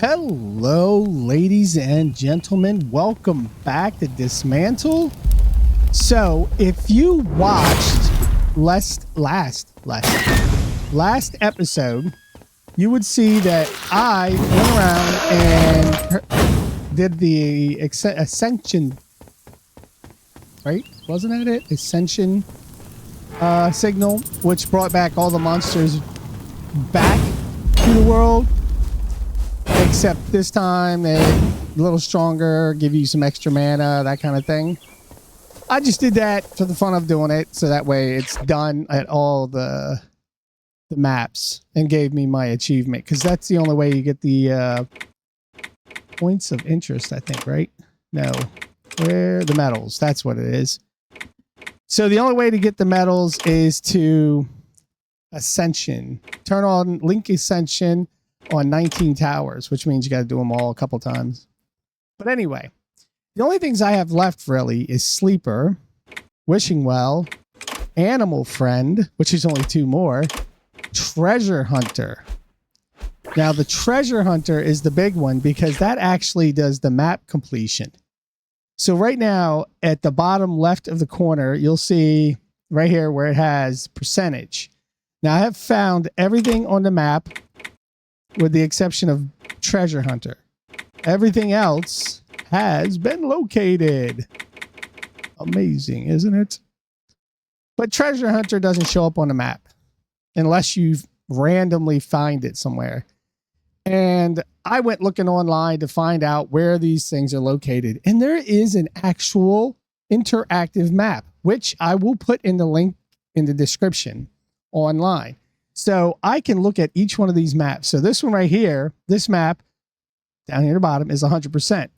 Hello, ladies and gentlemen. Welcome back to Dysmantle. So, if you watched last episode, you would see that I went around and did the ascension, right? Wasn't that it? Ascension signal, which brought back all the monsters back to the world. Except this time they're a little stronger, give you some extra mana, that kind of thing. I just did that for the fun of doing it, so that way it's done at all the maps and gave me my achievement, because that's the only way you get the points of interest, I think, right? No. Where the medals, that's what it is. So the only way to get the medals is to Ascension. Turn on Link Ascension on 19 towers, which means you got to do them all a couple times. But anyway, the only things I have left really is Sleeper, Wishing Well, Animal Friend, which is only 2 more, Treasure Hunter. Now the Treasure Hunter is the big one because that actually does the map completion. So right now at the bottom left of the corner, you'll see right here where it has percentage. Now I have found everything on the map with the exception of Treasure Hunter. Everything else has been located. Amazing, isn't it? But Treasure Hunter doesn't show up on the map unless you randomly find it somewhere. And I went looking online to find out where these things are located. And there is an actual interactive map, which I will put in the link in the description online. So I can look at each one of these maps. So this one right here, this map down here at the bottom is 100%.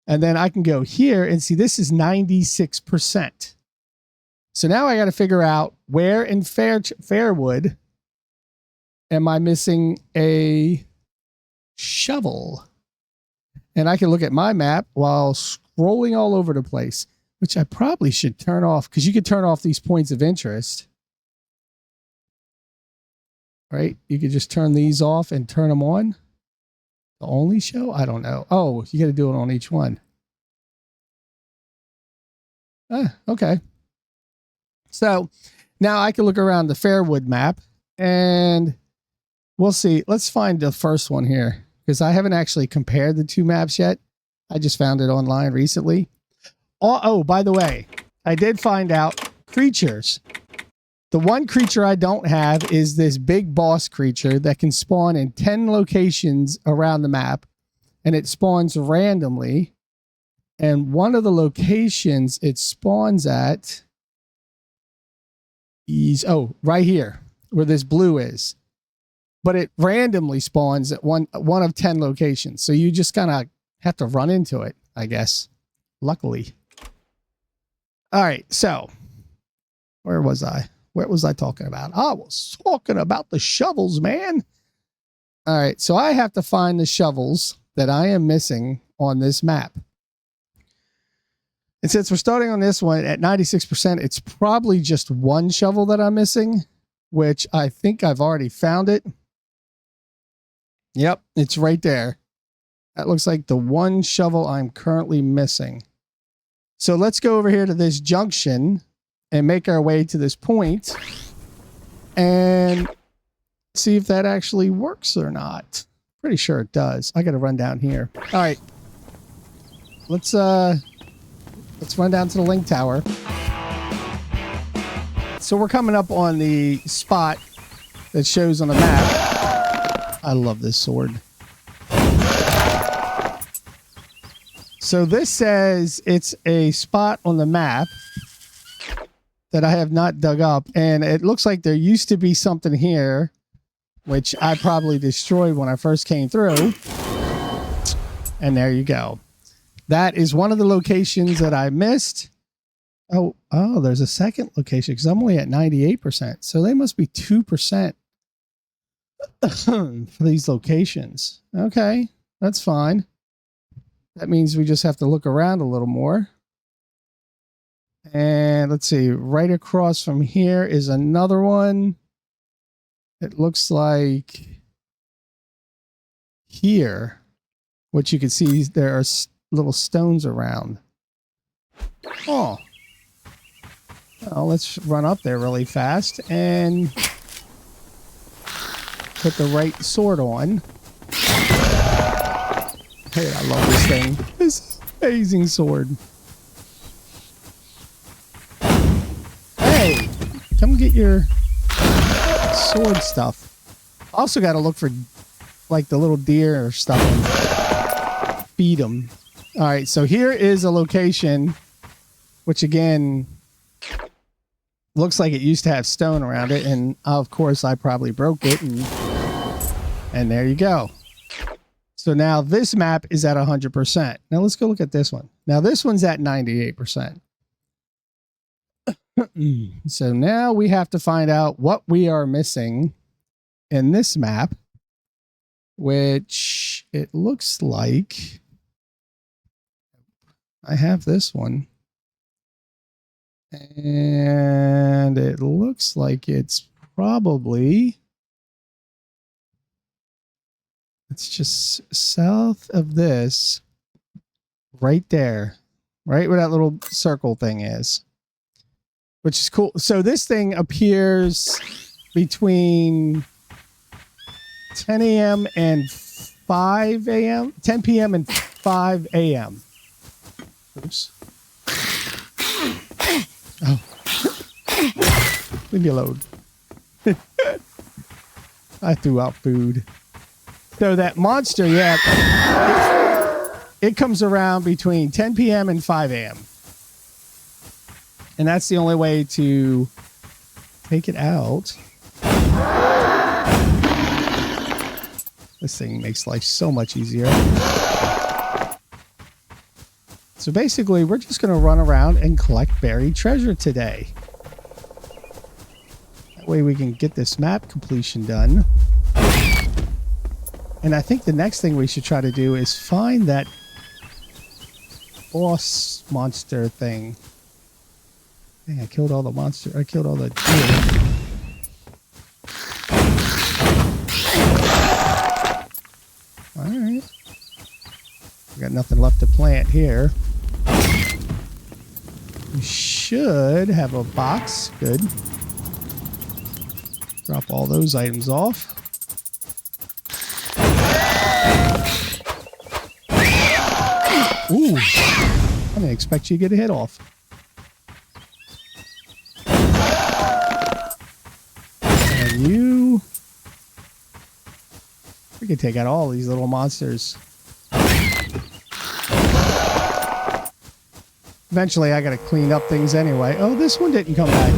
And then I can go here and see this is 96%. So now I got to figure out where in Fairwood am I missing a shovel. And I can look at my map while scrolling all over the place, which I probably should turn off because you could turn off these points of interest. Right? You could just turn these off and turn them on. The only show? I don't know. Oh, you got to do it on each one. Okay. So now I can look around the Fairwood map and we'll see. Let's find the first one here because I haven't actually compared the 2 maps yet. I just found it online recently. Oh, by the way, I did find out creatures. The one creature I don't have is this big boss creature that can spawn in 10 locations around the map, and it spawns randomly. And one of the locations it spawns at is, right here, where this blue is. But it randomly spawns at one of 10 locations. So you just kind of have to run into it, I guess. Luckily. All right, so where was I? What was I talking about? I was talking about the shovels, man. All right, so I have to find the shovels that I am missing on this map. And since we're starting on this one at 96%, it's probably just one shovel that I'm missing, which I think I've already found it. Yep, it's right there. That looks like the one shovel I'm currently missing. So let's go over here to this junction and make our way to this point and see if that actually works or not. Pretty sure it does. I got to run down here. All right. Let's run down to the Link Tower. So we're coming up on the spot that shows on the map. I love this sword. So this says it's a spot on the map that I have not dug up. And it looks like there used to be something here, which I probably destroyed when I first came through. And there you go. That is one of the locations that I missed. Oh, there's a second location because I'm only at 98%. So they must be 2% for these locations. Okay, that's fine. That means we just have to look around a little more. And let's see, right across from here is another one. It looks like here, which you can see there are little stones around. Oh. Well, let's run up there really fast and put the right sword on. Hey, I love this thing. This amazing sword. Hey, come get your sword stuff. Also got to look for like the little deer or stuff and feed them. All right, so here is a location, which again looks like it used to have stone around it, and of course I probably broke it, and there you go. So now this map is at 100%. Now let's go look at this one. Now this one's at 98%. So now we have to find out what we are missing in this map, which it looks like I have this one. And it looks like it's probably, it's just south of this, right there, right where that little circle thing is, which is cool. So this thing appears between 10 a.m. and 5 a.m., 10 p.m. and 5 a.m. Oops. Oh. Leave me alone. I threw out food. So that monster, yeah, it comes around between 10 p.m. and 5 a.m. And that's the only way to take it out. This thing makes life so much easier. So basically, we're just going to run around and collect buried treasure today. That way we can get this map completion done. And I think the next thing we should try to do is find that boss monster thing. Dang, I killed all the monster. I killed all the deer. Alright. We got nothing left to plant here. We should have a box. Good. Drop all those items off. Ooh. I didn't expect you to get a hit off. And you... We can take out all these little monsters. Eventually, I got to clean up things anyway. Oh, this one didn't come back.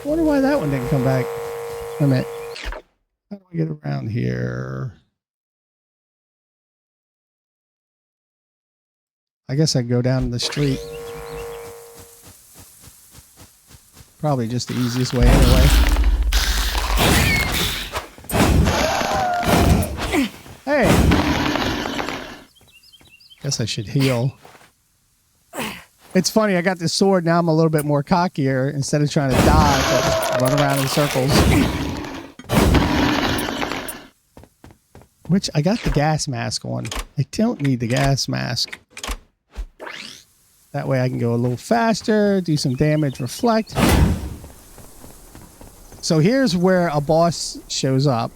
I wonder why that one didn't come back. Wait a minute. How do I get around here? I guess I go down the street. Probably just the easiest way anyway. Hey! Guess I should heal. It's funny, I got this sword, now I'm a little bit more cockier. Instead of trying to dodge, I just run around in circles. Which, I got the gas mask on. I don't need the gas mask. That way I can go a little faster, do some damage, reflect. So here's where a boss shows up.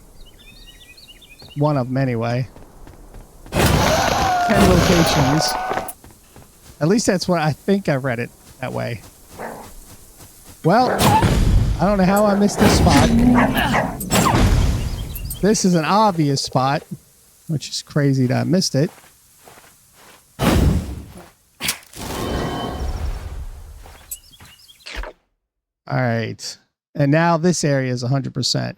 One of them anyway. 10 locations. At least that's what I think I read it that way. Well, I don't know how I missed this spot. This is an obvious spot, which is crazy that I missed it. All right. And now this area is 100%.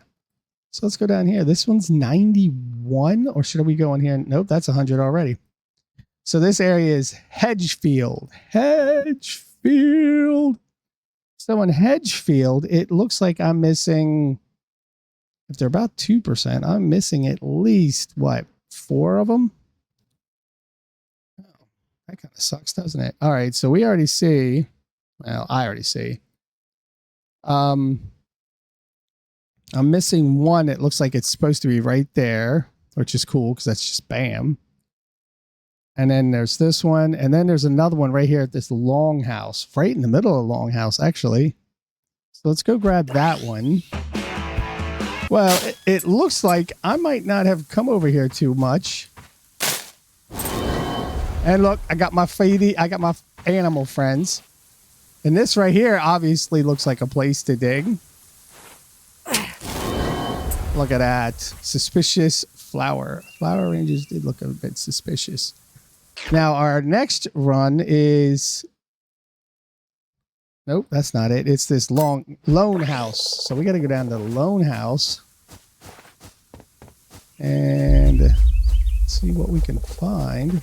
So let's go down here. This one's 91, or should we go in here? Nope, that's 100 already. So this area is Hedgefield. Hedgefield. So in Hedgefield, it looks like I'm missing, if they're about 2%, I'm missing at least, what, 4 of them? Oh, that kind of sucks, doesn't it? All right, so we already see, well, I already see. I'm missing one. It looks like it's supposed to be right there, which is cool because that's just bam. And then there's this one. And then there's another one right here at this longhouse, right in the middle of the longhouse, actually. So let's go grab that one. Well, it looks like I might not have come over here too much. And look, I got my animal friends. And this right here obviously looks like a place to dig. Look at that. Suspicious flower. Flower ranges did look a bit suspicious. Now, our next run is... Nope, that's not it. It's this lone house. So we got to go down to the lone house. And see what we can find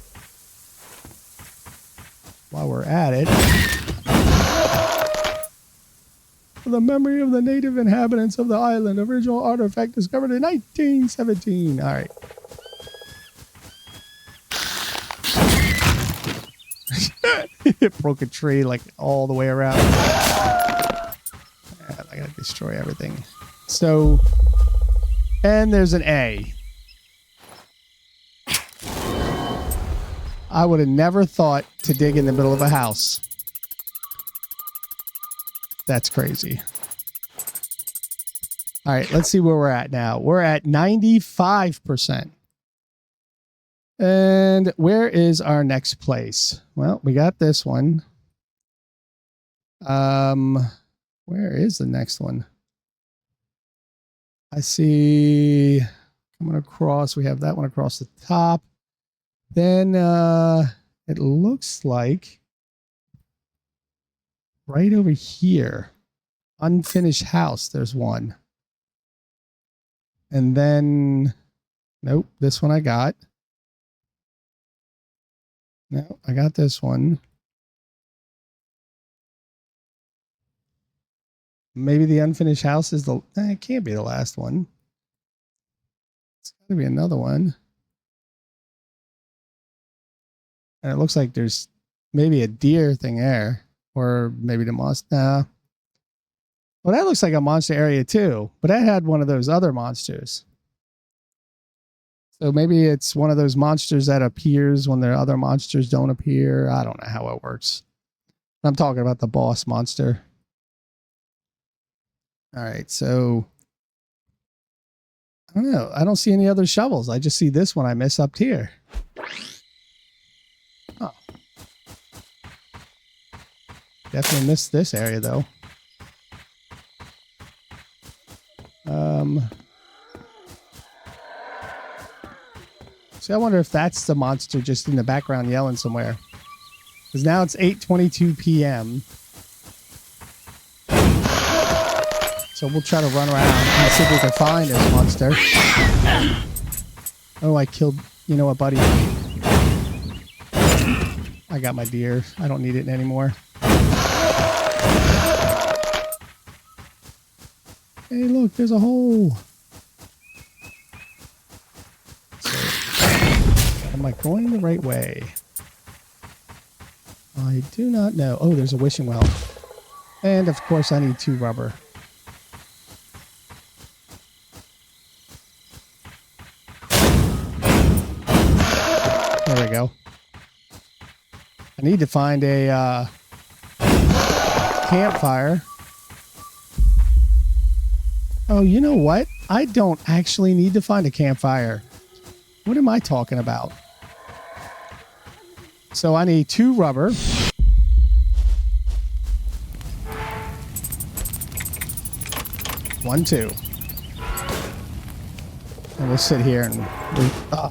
while we're at it. The memory of the native inhabitants of the island. Original artifact discovered in 1917. All right. It broke a tree like all the way around. I gotta destroy everything. So, and there's an A. I would have never thought to dig in the middle of a house. That's crazy. All right, let's see where we're at now. We're at 95%. And where is our next place? Well, we got this one. Where is the next one? I see coming across. We have that one across the top. Then it looks like right over here, unfinished house. There's one. And then, nope, this one I got. No, I got this one. Maybe the unfinished house is the... it can't be the last one. It's got to be another one. And it looks like there's maybe a deer thing there. Or maybe the monster... Nah. Well, that looks like a monster area too. But that had one of those other monsters. So maybe it's one of those monsters that appears when the other monsters don't appear. I don't know how it works. I'm talking about the boss monster. All right, so I don't know. I don't see any other shovels. I just see this one I miss up here. Oh. Definitely missed this area though. See, I wonder if that's the monster just in the background yelling somewhere. Because now it's 8:22 p.m. So we'll try to run around and see if we can find this monster. Oh, I killed... You know what, buddy? I got my deer. I don't need it anymore. Hey, look, there's a hole. Am I going the right way? I do not know. Oh, there's a wishing well. And of course I need 2 rubber. There we go. I need to find a campfire. Oh, you know what? I don't actually need to find a campfire. What am I talking about? So I need 2 rubber. One, 2. And we'll sit here and I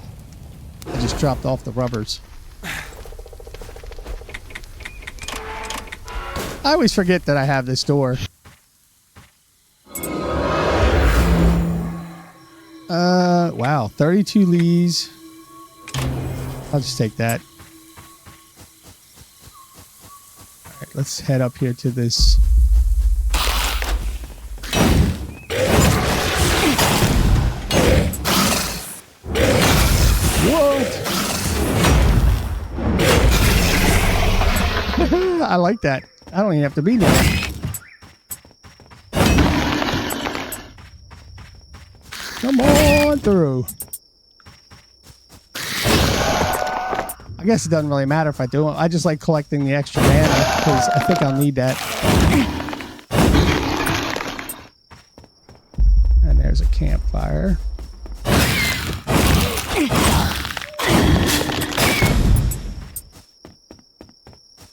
just dropped off the rubbers. I always forget that I have this door. Wow, 32 leaves. I'll just take that. All right, let's head up here to this. What? I like that. I don't even have to be there. Come on through. I guess it doesn't really matter if I do it. I just like collecting the extra mana because I think I'll need that. And there's a campfire.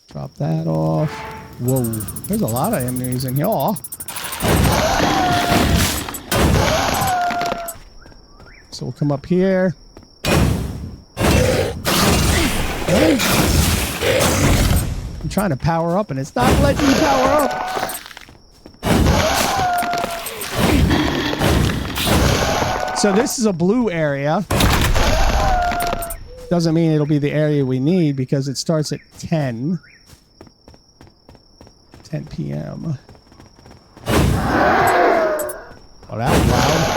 Drop that off. Whoa, there's a lot of enemies in here. So we'll come up here. I'm trying to power up and it's not letting me power up. So this is a blue area. Doesn't mean it'll be the area we need because it starts at 10 p.m. Oh, that was loud.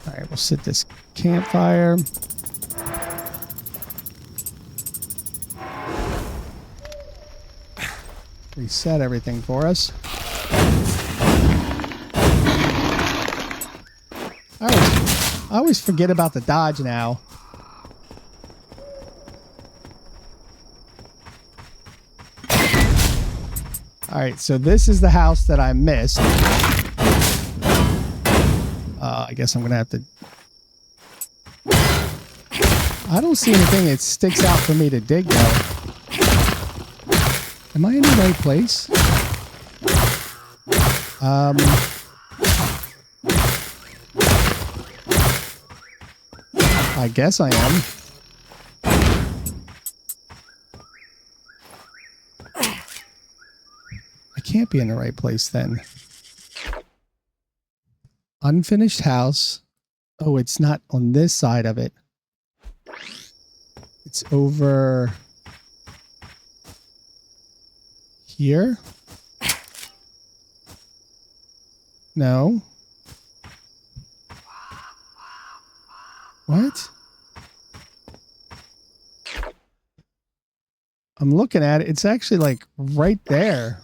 All right, we'll set this campfire. Reset everything for us. I always forget about the dodge now. All right, so this is the house that I missed. I guess I'm gonna have to. I don't see anything that sticks out for me to dig though. Am I in the right place? I guess I am. I can't be in the right place then. Unfinished house. Oh, it's not on this side of it. It's over here. No. What? I'm looking at it. It's actually like right there.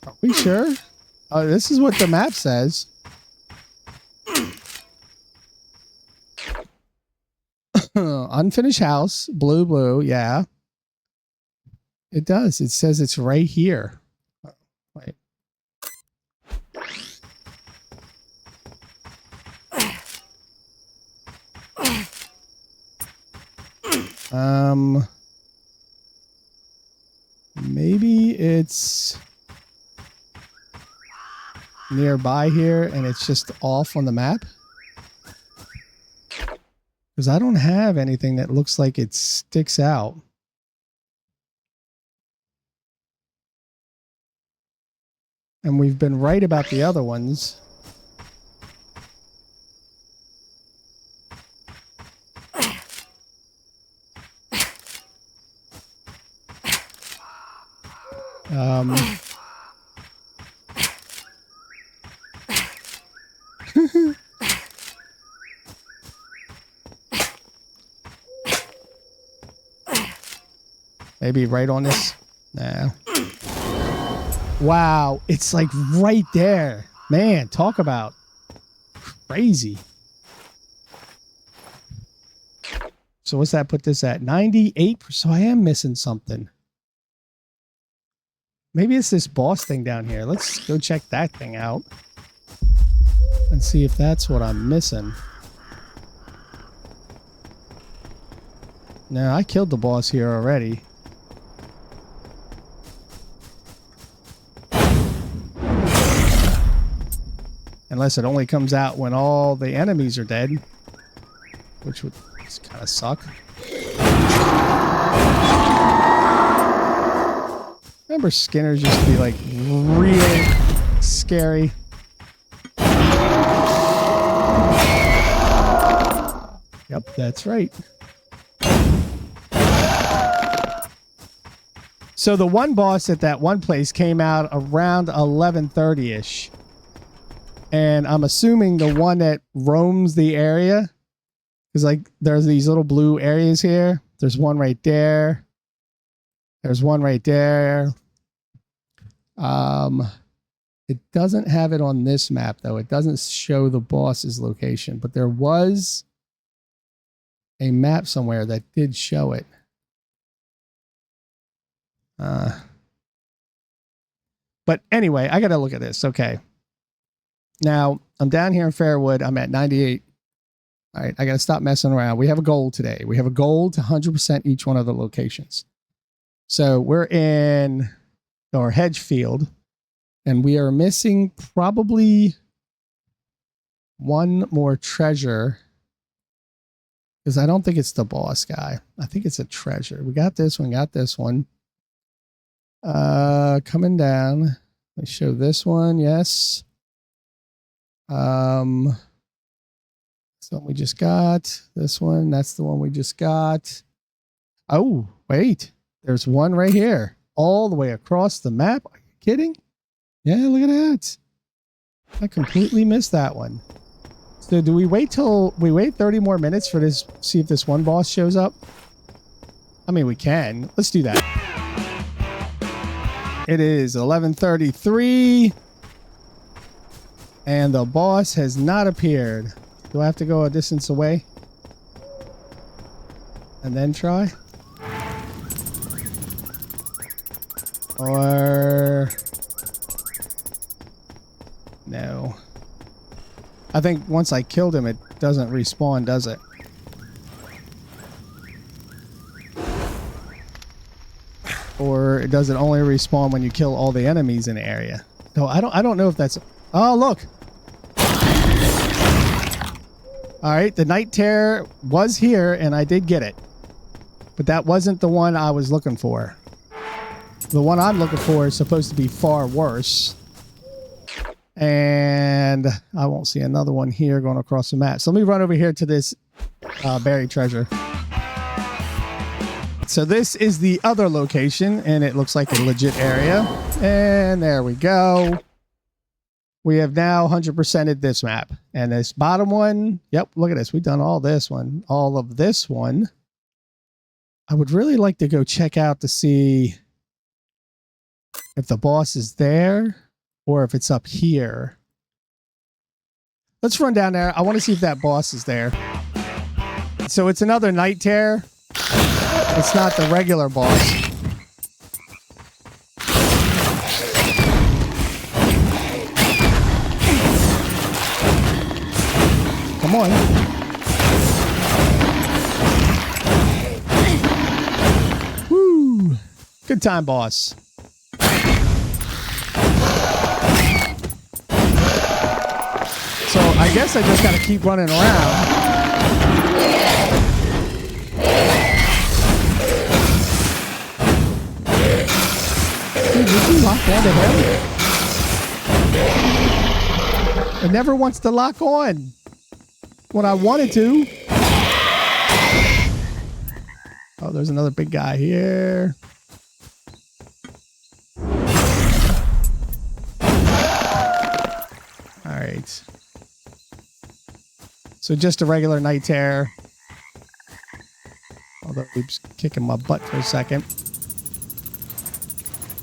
Are we sure? Oh, this is what the map says. Unfinished house. Blue, blue. Yeah. It does. It says it's right here. Wait. Maybe it's nearby here and it's just off on the map. Because I don't have anything that looks like it sticks out. And we've been right about the other ones. Maybe right on this. Nah. Wow, it's like right there. Man, talk about crazy. So what's that put this at? 98%. So I am missing something. Maybe it's this boss thing down here. Let's go check that thing out and see if that's what I'm missing. No, I killed the boss here already. Unless it only comes out when all the enemies are dead, which would kind of suck. Remember Skinners used to be like really scary. Yep, that's right. So the one boss at that one place came out around 11:30-ish. And I'm assuming the one that roams the area, because like there's these little blue areas here, There's one right there. There's one right there. It doesn't have it on this map, though. It doesn't show the boss's location, but there was a map somewhere that did show it. But anyway, I got to look at this. Okay. Now, I'm down here in Fairwood. I'm at 98. All right, I got to stop messing around. We have a goal today. We have a goal to 100% each one of the locations. So we're in our Hedgefield, and we are missing probably one more treasure, because I don't think it's the boss guy. I think it's a treasure. We got this one, got this one. Coming down. Let me show this one. Yes. So we just got this one. That's the one we just got. Oh, wait. There's one right here. All the way across the map. Are you kidding? Yeah, look at that. I completely missed that one. So do we wait 30 more minutes for this, see if this one boss shows up? I mean, we can. Let's do that. It is 11:33. And the boss has not appeared. Do I have to go a distance away? And then try? Or... no. I think once I killed him, it doesn't respawn, does it? Or does it only respawn when you kill all the enemies in the area? No, I don't know if that's... oh, look! Alright, the Night Terror was here, and I did get it. But that wasn't the one I was looking for. The one I'm looking for is supposed to be far worse. And I won't see another one here going across the map. So let me run over here to this buried treasure. So this is the other location, and it looks like a legit area. And there we go. We have now 100%ed this map. And this bottom one, yep, look at this. We've done all this one. All of this one. I would really like to go check out to see if the boss is there or if it's up here. Let's run down there. I want to see if that boss is there. So it's another Night Terror. It's not the regular boss. Come on. Woo! Good time, boss. So I guess I just got to keep running around. Dude, did you lock onto him? It never wants to lock on when I wanted to. Oh, there's another big guy here. All right. So just a regular Night Terror. Although he's kicking my butt for a second.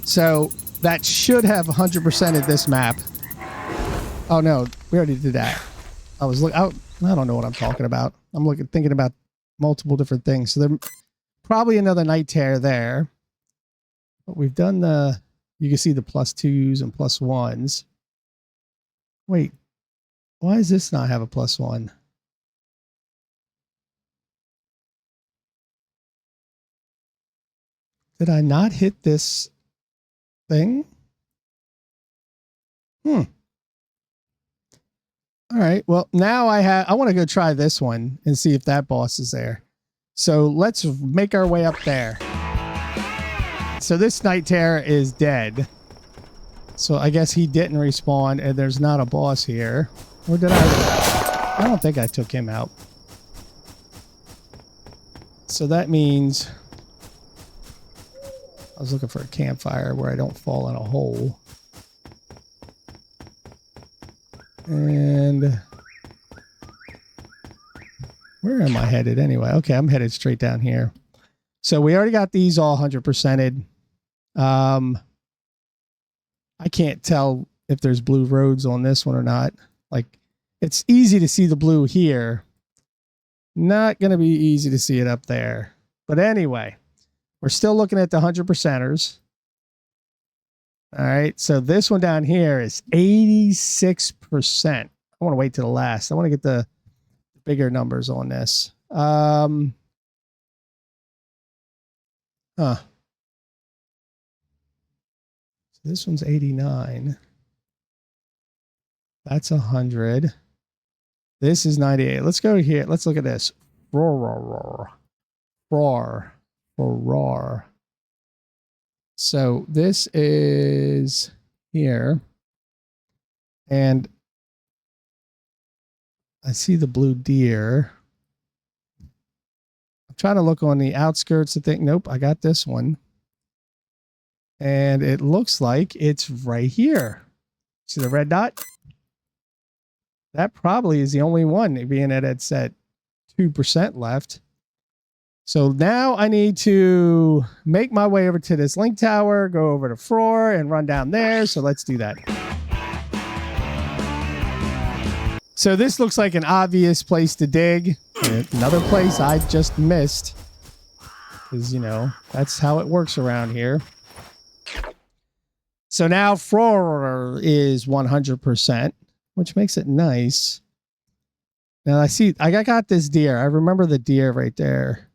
So that should have 100%ed this map. Oh no, we already did that. I don't know what I'm talking about. I'm thinking about multiple different things. So there probably another Night Terror there. But we've done you can see the +2s and +1s. Wait, why does this not have a +1? Did I not hit this thing? All right. Well, now I want to go try this one and see if that boss is there. So let's make our way up there. So this Night Terror is dead. So I guess he didn't respawn and there's not a boss here. Or did I? I don't think I took him out. So that means I was looking for a campfire where I don't fall in a hole. And where am I headed anyway? Okay, I'm headed straight down here. So we already got these all 100%ed. I can't tell if there's blue roads on this one or not. Like, it's easy to see the blue here. Not going to be easy to see it up there. But anyway, we're still looking at the 100%ers. All right, so this one down here is 86%. I want to wait to the last. I want to get the bigger numbers on this. Huh. So this one's 89. That's 100. This is 98. Let's go here. Let's look at this. Frore. So this is here. And I see the blue deer. I'm trying to look on the outskirts and think, nope, I got this one. And it looks like it's right here. See the red dot? That probably is the only one, being that it's at 2% left. So now I need to make my way over to this link tower, go over to Frore and run down there. So let's do that. So this looks like an obvious place to dig. Another place I just missed. Because, you know, that's how it works around here. So now Frore is 100%, which makes it nice. Now I see, I got this deer. I remember the deer right there.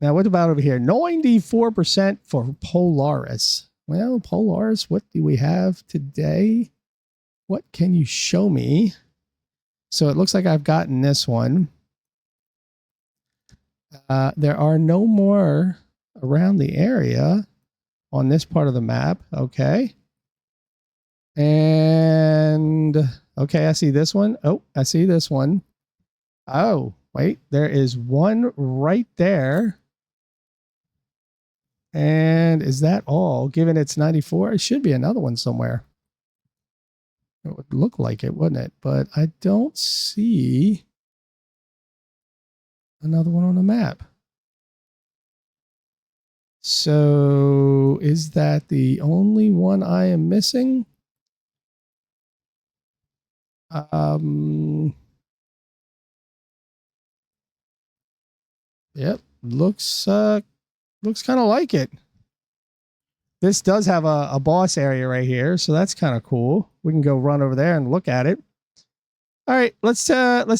Now, what about over here? 94% for Polaris. Well, Polaris, what do we have today? What can you show me? So it looks like I've gotten this one. There are no more around the area on this part of the map. Okay. And, okay, I see this one. Oh, I see this one. Oh, wait, there is one right there. And is that all? Given it's 94, it should be another one somewhere. It would look like it, wouldn't it? But I don't see another one on the map. So is that the only one I am missing? Yep, looks kind of like it. This does have a boss area right here, so that's kind of cool. We can go run over there and look at it. All right, let's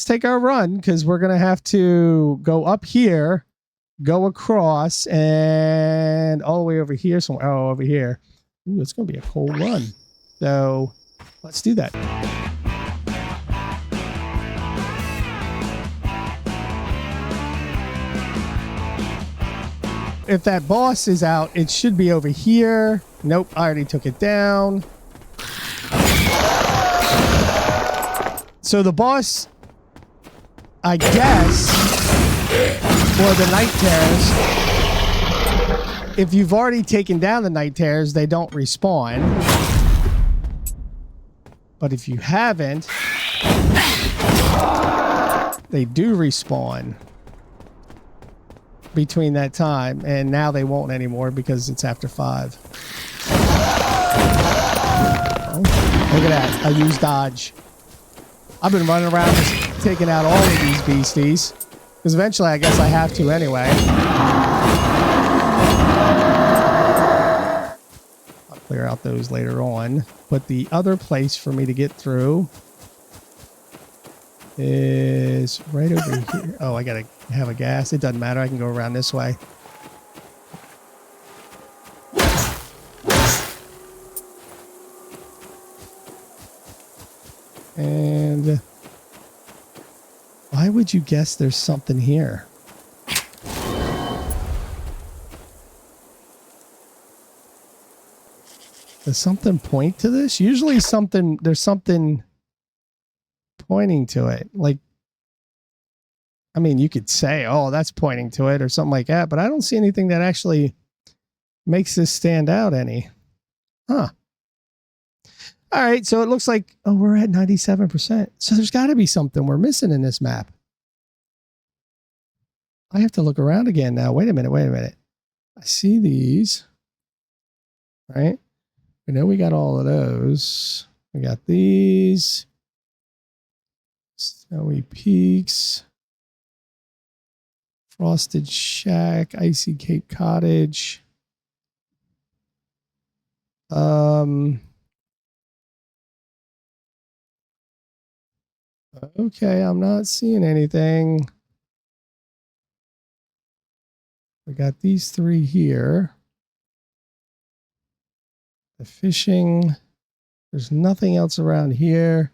take our run because we're gonna have to go up here, go across, and all the way over here somewhere. Oh, over here. Ooh, it's gonna be a cold run. So let's do that. If that boss is out, it should be over here. Nope, I already took it down. So the boss, I guess, or the night terrors, if you've already taken down the night terrors, they don't respawn. But if you haven't, they do respawn between that time, and now they won't anymore because it's after 5. Oh, look at that. I used dodge. I've been running around just taking out all of these beasties because eventually I guess I have to anyway. I'll clear out those later on. But the other place for me to get through is right over here. Oh, I gotta have a gas. It doesn't matter. I can go around this way. And why would you guess there's something here? Does something point to this? Usually there's something pointing to it. Like, I mean, you could say, oh, that's pointing to it or something like that, but I don't see anything that actually makes this stand out any. Huh. All right, so it looks like, oh, we're at 97%. So there's got to be something we're missing in this map. I have to look around again now. Wait a minute. Wait a minute. I see these. Right? I know we got all of those. We got these. Snowy Peaks. Frosted Shack. Icy Cape Cottage. Okay, I'm not seeing anything. We got these three here. The fishing. There's nothing else around here.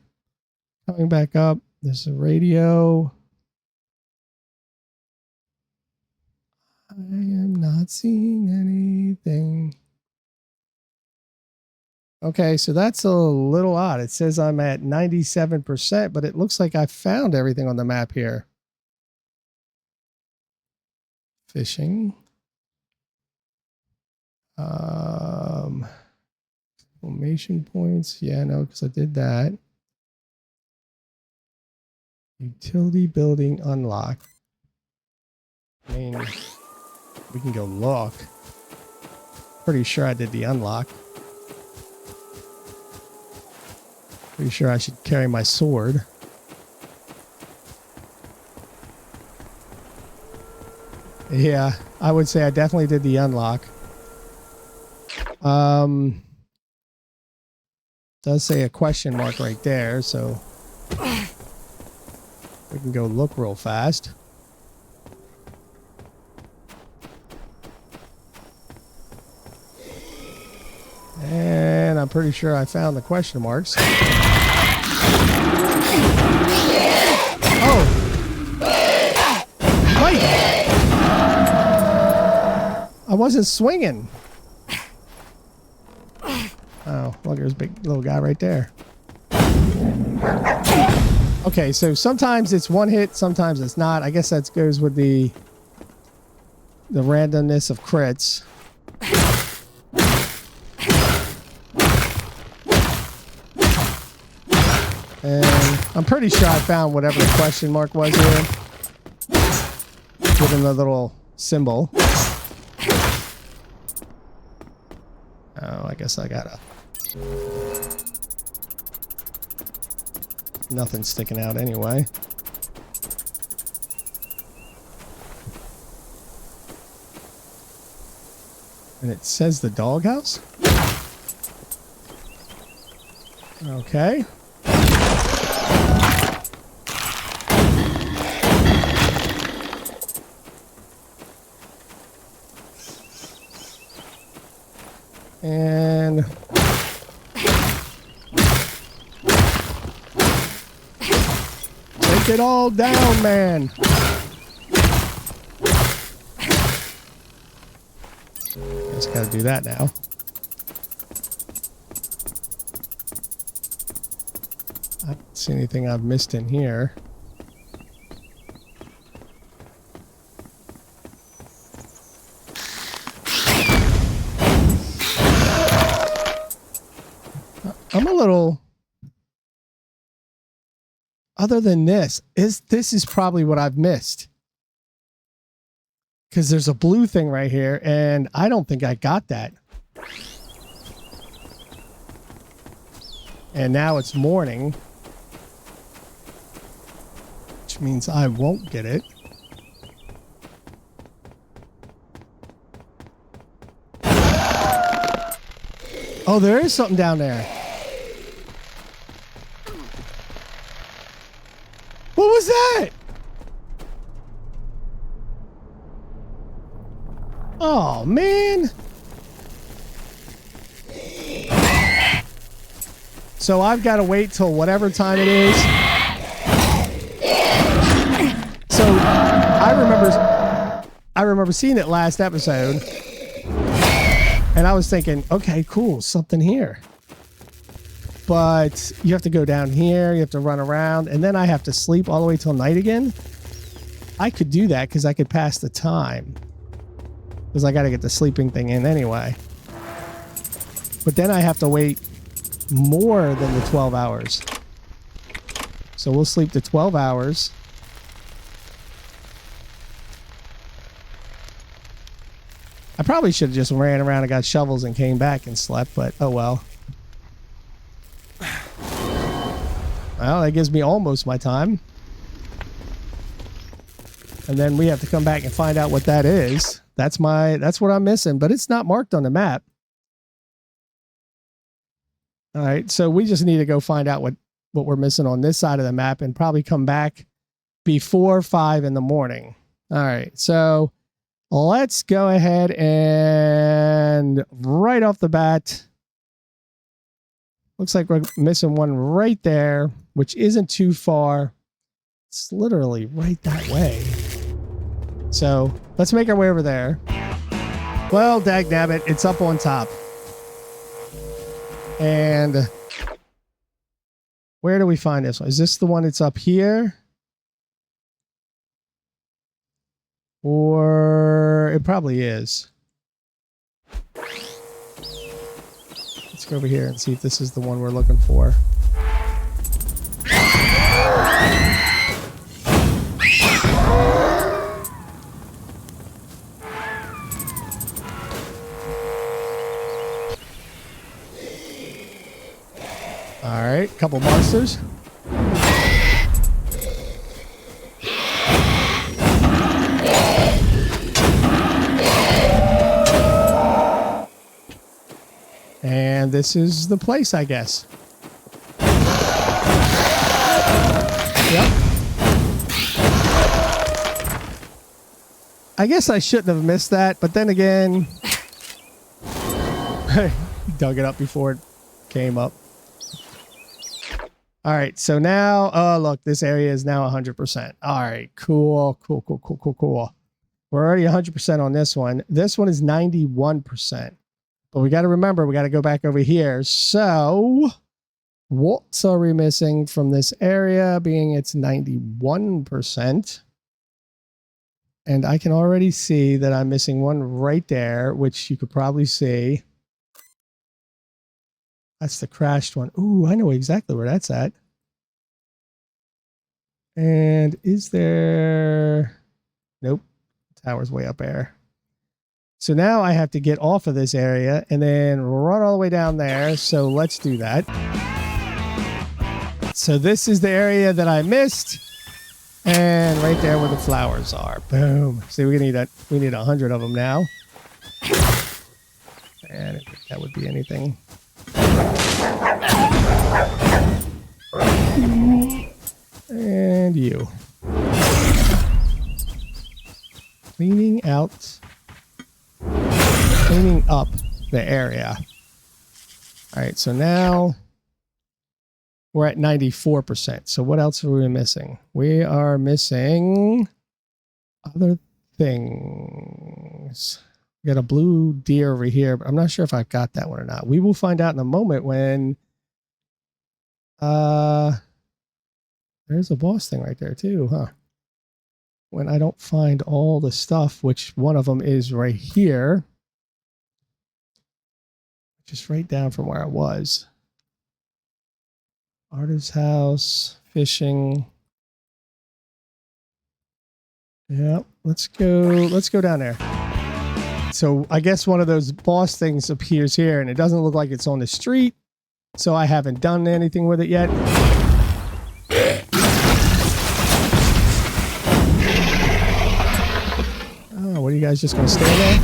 Coming back up, there's a radio. I am not seeing anything. Okay, so that's a little odd. It says I'm at 97%, but it looks like I found everything on the map here. Fishing. Formation points. Yeah, no, because I did that. Utility building unlocked. I mean, we can go look. Pretty sure I did the unlock. Pretty sure I should carry my sword. Yeah, I would say I definitely did the unlock. Does say a question mark right there, so we can go look real fast. And I'm pretty sure I found the question marks. Oh! Wait! I wasn't swinging. Oh, look, there's a big little guy right there. Okay, so sometimes it's one hit, sometimes it's not. I guess that goes with the randomness of crits. And I'm pretty sure I found whatever the question mark was here. Give him a little symbol. Oh, I guess I gotta... Nothing sticking out anyway. And it says the doghouse? Okay. And take it all down, man. Just gotta do that now. I don't see anything I've missed in here. I'm a little, other than this is probably what I've missed. Because there's a blue thing right here, and I don't think I got that. And now it's morning, which means I won't get it. Oh, there is something down there. What was that? Oh, man. So I've got to wait till whatever time it is. So I remember seeing it last episode. And I was thinking, okay, cool, something here. But you have to go down here, you have to run around, and then I have to sleep all the way till night again. I could do that because I could pass the time. Because I got to get the sleeping thing in anyway. But then I have to wait more than the 12 hours. So we'll sleep the 12 hours. I probably should have just ran around and got shovels and came back and slept, but oh well. Well, that gives me almost my time. And then we have to come back and find out what that is. That's what I'm missing, but it's not marked on the map. All right, so we just need to go find out what we're missing on this side of the map and probably come back before 5 in the morning. All right, so let's go ahead and right off the bat, looks like we're missing one right there, which isn't too far. It's literally right that way. So let's make our way over there. Well, dagnabbit, it's up on top. And where do we find this one? Is this the one that's up here? Or it probably is. Let's go over here and see if this is the one we're looking for. All right, couple monsters. And this is the place, I guess. Yep. I guess I shouldn't have missed that, but then again, dug it up before it came up. All right, so now, oh, look, this area is now 100%. All right, cool. We're already 100% on this one. This one is 91%. But we got to remember, we got to go back over here. So what are we missing from this area, being it's 91%? And I can already see that I'm missing one right there, which you could probably see. That's the crashed one. Ooh, I know exactly where that's at. And is there... Nope. Tower's way up there. So now I have to get off of this area and then run all the way down there. So let's do that. So this is the area that I missed. And right there where the flowers are. Boom. See, we need 100 of them now. And I think that would be anything. And you. Cleaning up the area. All right, so now we're at 94%. So what else are we missing? We are missing other things. We got a blue deer over here, but I'm not sure if I got that one or not. We will find out in a moment when there's a boss thing right there too, huh? When I don't find all the stuff, which one of them is right here. Just right down from where I was. Artist's house, fishing. Yeah, let's go down there. So I guess one of those boss things appears here, and it doesn't look like it's on the street. So I haven't done anything with it yet. Oh, what are you guys just gonna stay there?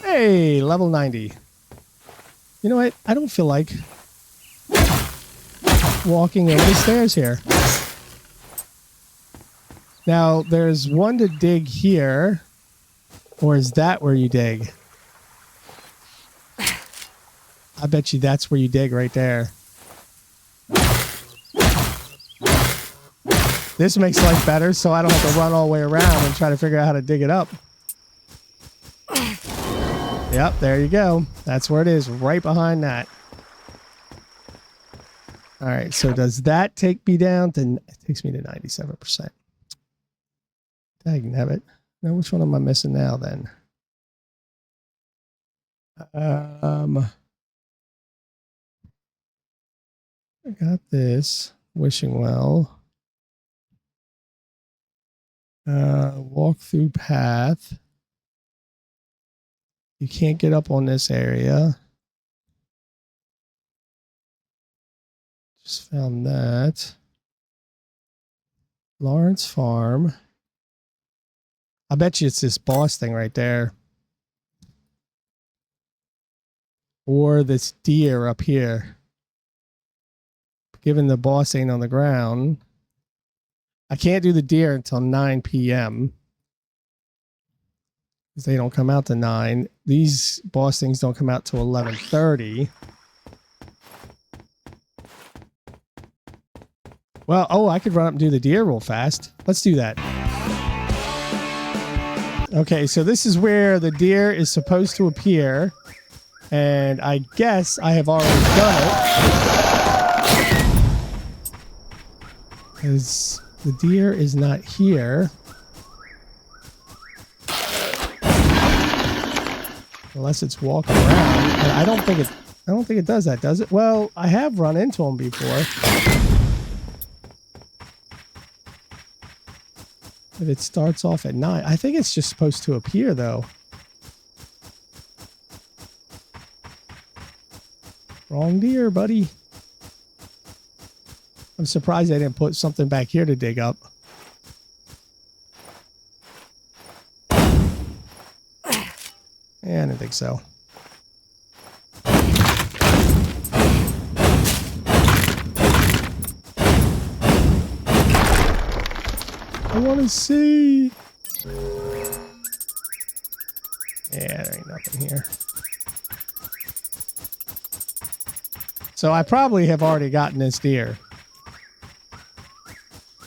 Hey, level 90. You know what? I don't feel like walking over the stairs here. Now, there's one to dig here. Or is that where you dig? I bet you that's where you dig right there. This makes life better, so I don't have to run all the way around and try to figure out how to dig it up. Yep, there you go. That's where it is, right behind that. All right, so does that take me down to... It takes me to 97%. Dagnabbit. Now, which one am I missing now, then? I got this. Wishing well. Walk through path. You can't get up on this area. Just found that. Lawrence Farm. I bet you it's this boss thing right there. Or this deer up here. Given the boss ain't on the ground. I can't do the deer until 9 p.m. because they don't come out to 9. These boss things don't come out till 11:30. Well, oh, I could run up and do the deer real fast. Let's do that. Okay, so this is where the deer is supposed to appear. And I guess I have already done it. Because the deer is not here. Unless it's walking around. And I don't think it does that, does it? Well, I have run into them before. If it starts off at 9. I think it's just supposed to appear though. Wrong deer, buddy. I'm surprised they didn't put something back here to dig up. Yeah, I didn't think so. I want to see. Yeah, there ain't nothing here. So I probably have already gotten this deer.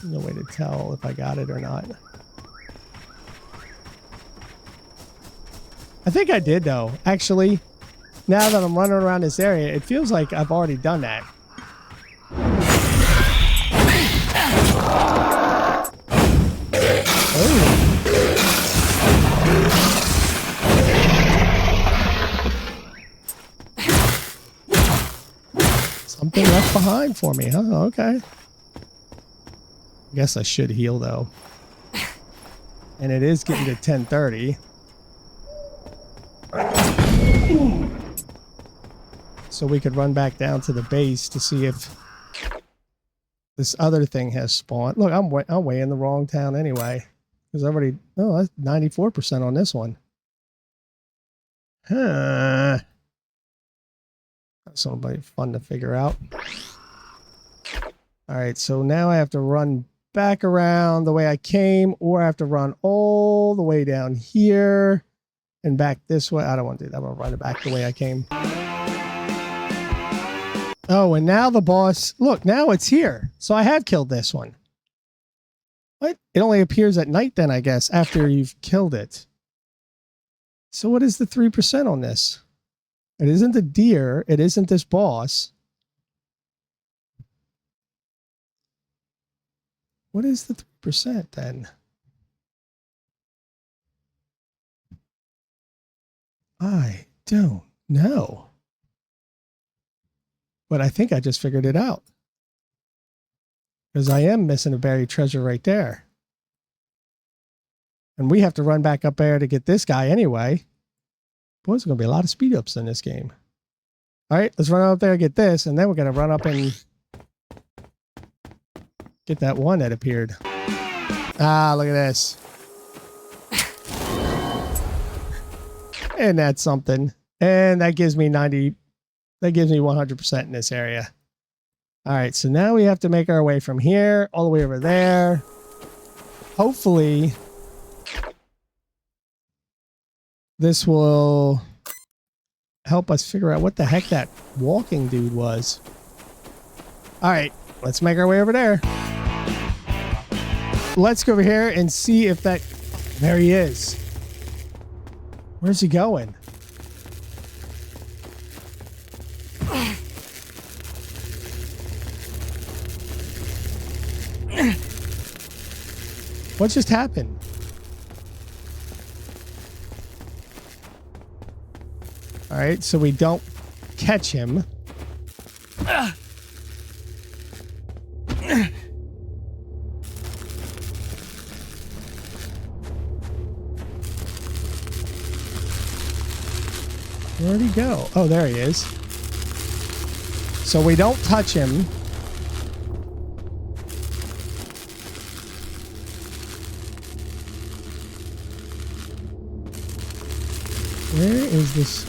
No way to tell if I got it or not. I think I did though. Actually, now that I'm running around this area, it feels like I've already done that. Oh. Something left behind for me, huh? Okay. I guess I should heal though. And it is getting to 10:30. So we could run back down to the base to see if this other thing has spawned. Look, I'm way in the wrong town anyway. Because I already... Oh, that's 94% on this one. Huh. That's somebody fun to figure out. Alright, so now I have to run back around the way I came, or I have to run all the way down here and back this way. I don't want to do that. I'm going to run it back the way I came. Oh, and now the boss... Look, now it's here. So I have killed this one. What? It only appears at night then, I guess, after you've killed it. So what is the 3% on this? It isn't the deer. It isn't this boss. What is the 3% then? I don't know. But I think I just figured it out. Because I am missing a buried treasure right there. And we have to run back up there to get this guy anyway. Boy, there's going to be a lot of speed ups in this game. All right, let's run up there and get this. And then we're going to run up and get that one that appeared. Ah, look at this. And that's something. And that gives me 90. That gives me 100% in this area. All right, so now we have to make our way from here all the way over there. Hopefully, this will help us figure out what the heck that walking dude was. All right, let's make our way over there. Let's go over here and see if that... There he is. Where's he going? What just happened? All right, so we don't catch him. Where'd he go? Oh, there he is. So we don't touch him. Where is this?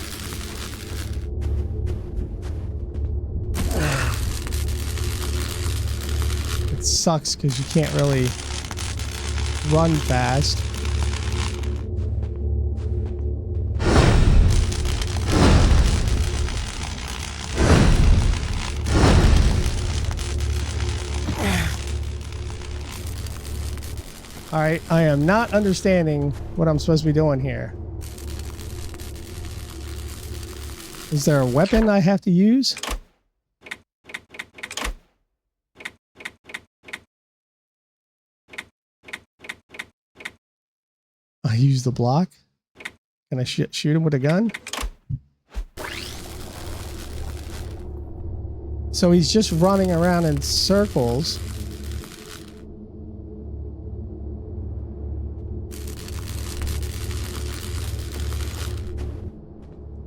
It sucks because you can't really run fast. All right, I am not understanding what I'm supposed to be doing here. Is there a weapon I have to use? I use the block. Can I shoot him with a gun? So he's just running around in circles.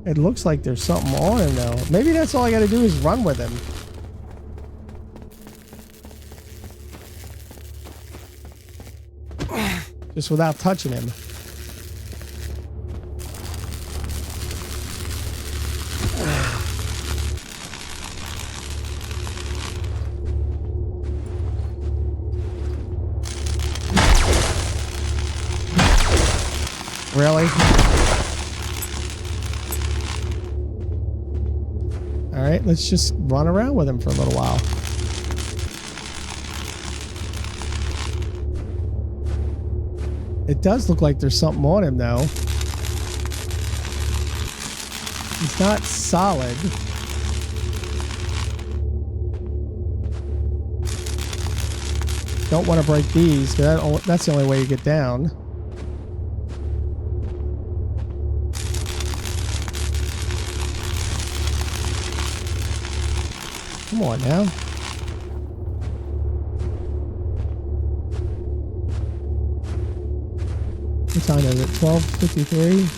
It looks like there's something on him though. Maybe that's all I gotta do is run with him. Just without touching him. Really? All right, let's just run around with him for a little while. It does look like there's something on him, though. He's not solid. Don't want to break these, because that's the only way you get down. Come on now. What time is it? 12:53.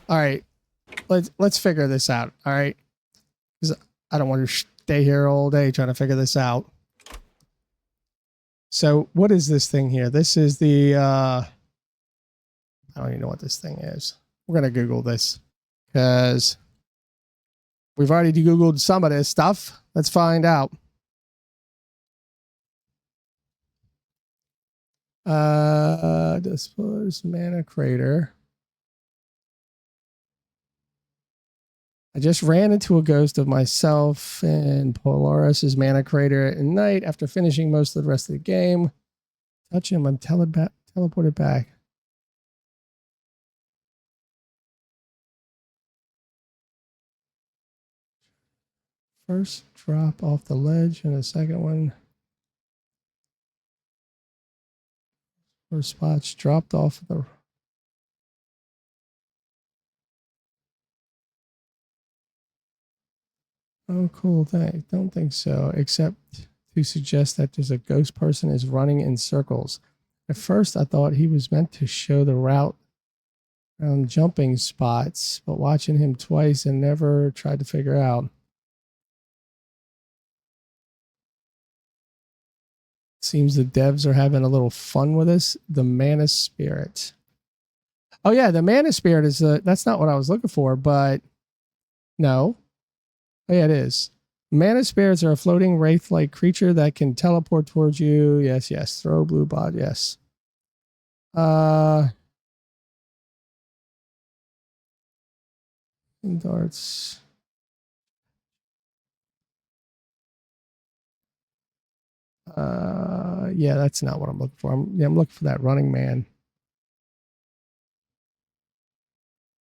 All right, let's figure this out. All right, because I don't want to stay here all day trying to figure this out. So what is this thing here? This is the I don't even know what this thing is. We're gonna Google this because we've already Googled some of this stuff. Let's find out. Disposed mana crater. I just ran into a ghost of myself in Polaris's mana crater at night after finishing most of the rest of the game. Touch him, I'm teleported back. First drop off the ledge and the second one. First spots dropped off the. Oh, cool. Don't think so, except to suggest that there's a ghost person is running in circles. At first, I thought he was meant to show the route around jumping spots, but watching him twice and never tried to figure out. Seems the devs are having a little fun with this. The Mana Spirit. Oh yeah, the Mana Spirit is that's not what I was looking for, but no. Oh yeah, it is. Mana Spirits are a floating wraith-like creature that can teleport towards you. Yes, yes. Throw blue bot. Yes. Darts. Yeah, that's not what I'm looking for. I'm looking for that running man.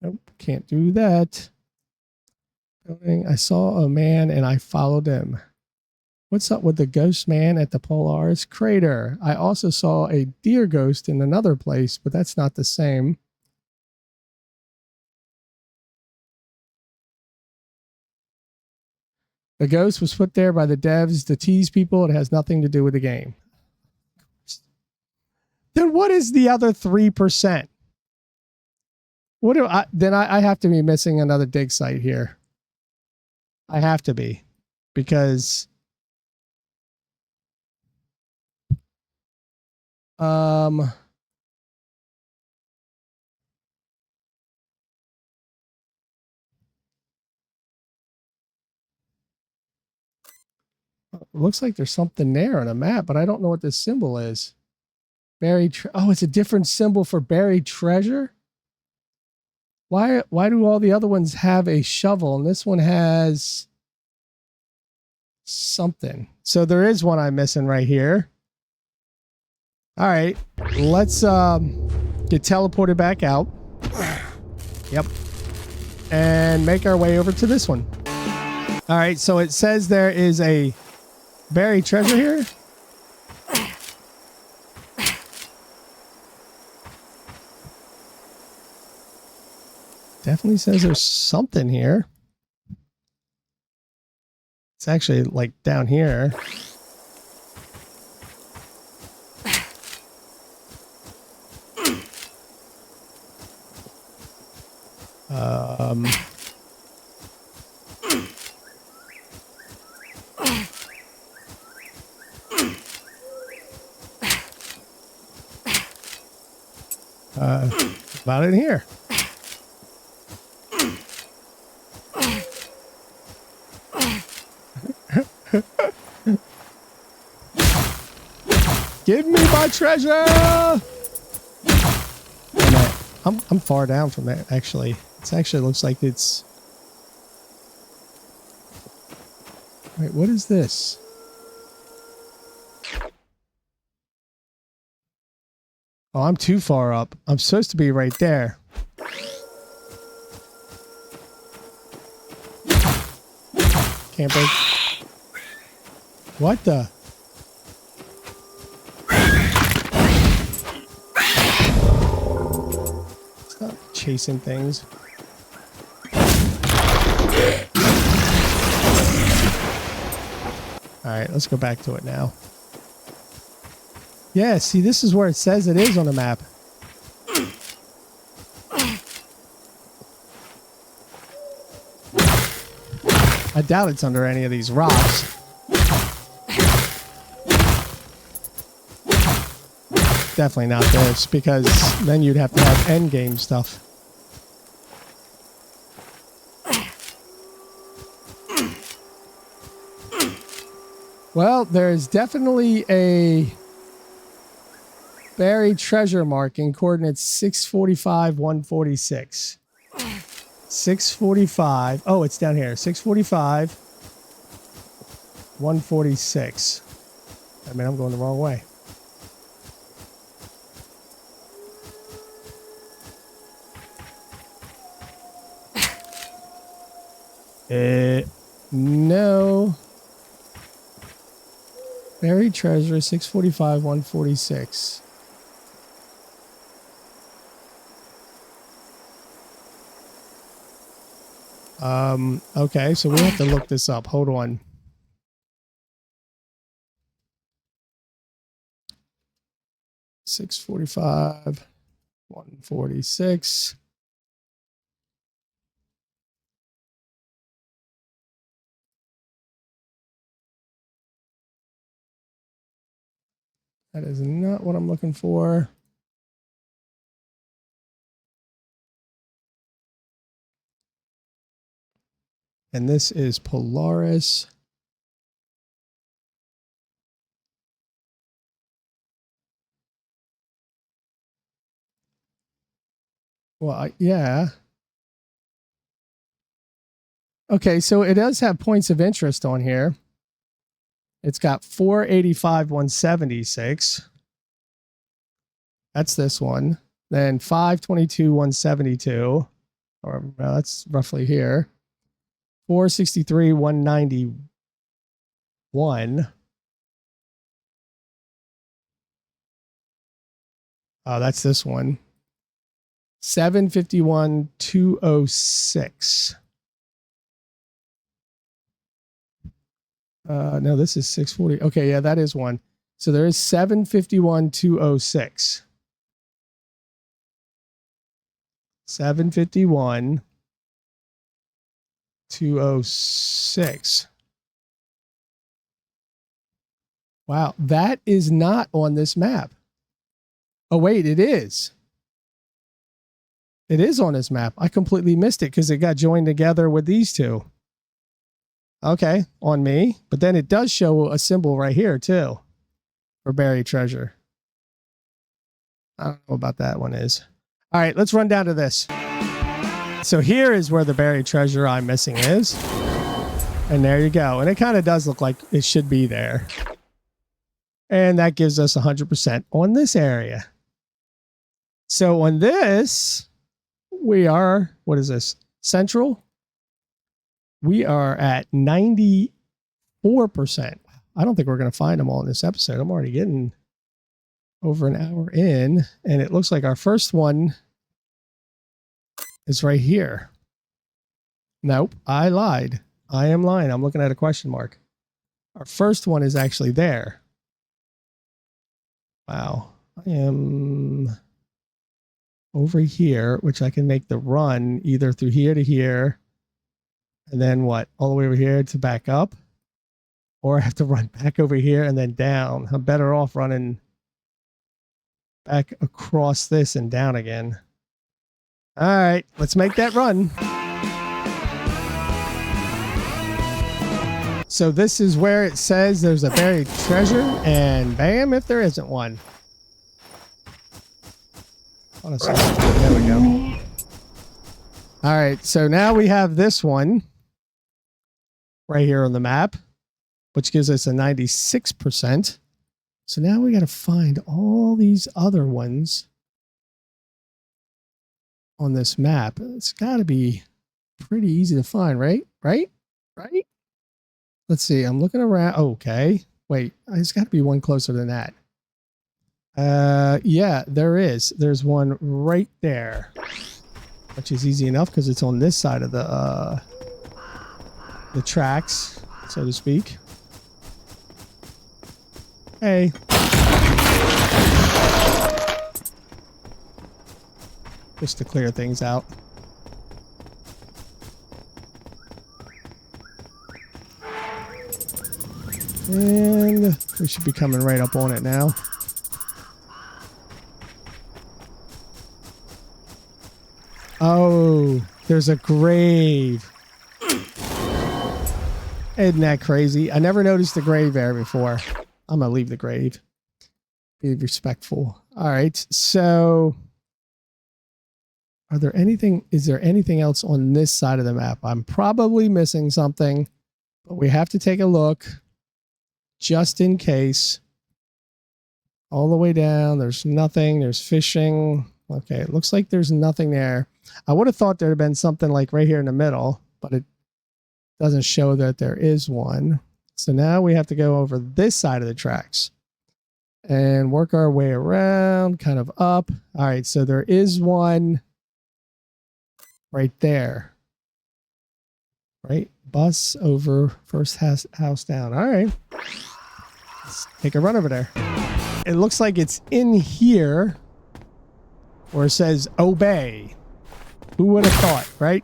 Nope, can't do that. I saw a man and I followed him. What's up with the ghost man at the Polaris crater? I also saw a deer ghost in another place, but that's not the same. The ghost was put there by the devs to tease people. It has nothing to do with the game. Then what is the other 3%? What do I then? I have to be missing another dig site here. I have to be, because looks like there's something there on a map, but I don't know what this symbol is. Buried. Oh, it's a different symbol for buried treasure. Why do all the other ones have a shovel and this one has something? So there is one I'm missing right here. All right, let's get teleported back out. Yep. And make our way over to this one. All right, so it says there is a buried treasure here. Definitely says there's something here. It's actually like down here. About in here. Give me my treasure! I'm far down from it, actually. It actually looks like it's... Wait, what is this? Oh, I'm too far up. I'm supposed to be right there. Can't break. What the? Stop chasing things. All right, let's go back to it now. Yeah, see, this is where it says it is on the map. I doubt it's under any of these rocks. Definitely not this, because then you'd have to have endgame stuff. Well, there's definitely a buried treasure marking, coordinates 645, 146. 645. Oh, it's down here. 645, 146. I mean, I'm going the wrong way. No. Buried treasure, 645, 146. Okay, so we have to look this up. Hold on. $645, 146. That is not what I'm looking for. And this is Polaris. Well, yeah. Okay, so it does have points of interest on here. It's got 485, 176. That's this one. Then 522, 172. Or that's roughly here. 463, 191. Oh, that's this one. 751, 206. No, this is 640. Okay, yeah, that is one. So there is 751,206. 751,206. Wow, that is not on this map. Oh, wait, it is. It is on this map. I completely missed it because it got joined together with these two. Okay, on me. But then it does show a symbol right here, too, for buried treasure. I don't know what that one is. All right, let's run down to this. So here is where the buried treasure I'm missing is. And there you go. And it kind of does look like it should be there. And that gives us 100% on this area. So on this, we are, what is this? Central? We are at 94%. I don't think we're going to find them all in this episode. I'm already getting over an hour in. And it looks like our first one is right here. Nope, I lied. I am lying. I'm looking at a question mark. Our first one is actually there. Wow. I am over here, which I can make the run either through here to here. And then what? All the way over here to back up? Or I have to run back over here and then down. I'm better off running back across this and down again. All right, let's make that run. So this is where it says there's a buried treasure, and bam, if there isn't one. Hold on a second. There we go. All right, so now we have this one right here on the map, which gives us a 96%. So now we got to find all these other ones on this map. It's got to be pretty easy to find, right? Right? Let's see. I'm looking around. Okay. Wait, it's got to be one closer than that. Yeah, there is. There's one right there, which is easy enough because it's on this side of the tracks, so to speak. Hey. Just to clear things out. And we should be coming right up on it now. Oh, there's a grave. Isn't that crazy? I never noticed the grave there before. I'm going to leave the grave. Be respectful. All right. So is there anything else on this side of the map? I'm probably missing something, but we have to take a look just in case. All the way down, there's nothing. There's fishing. Okay, it looks like there's nothing there. I would have thought there'd have been something like right here in the middle, but it doesn't show that there is one. So now we have to go over this side of the tracks and work our way around, kind of up. All right, so there is one right there. Right? Bus over first house down. All right. Let's take a run over there. It looks like it's in here where it says obey. Who would have thought, right?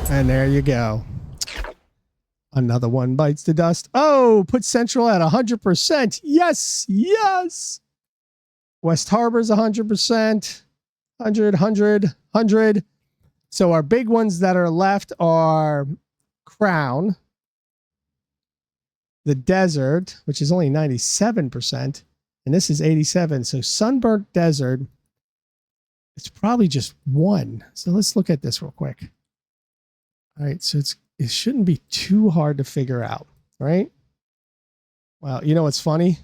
And there you go. Another one bites the dust. Oh, put Central at 100%. Yes, yes. West Harbor's 100%. 100. So our big ones that are left are Crown, the Desert, which is only 97%, and this is 87. So Sunburn Desert, it's probably just one. So let's look at this real quick. All right, so it shouldn't be too hard to figure out, right? Well, you know what's funny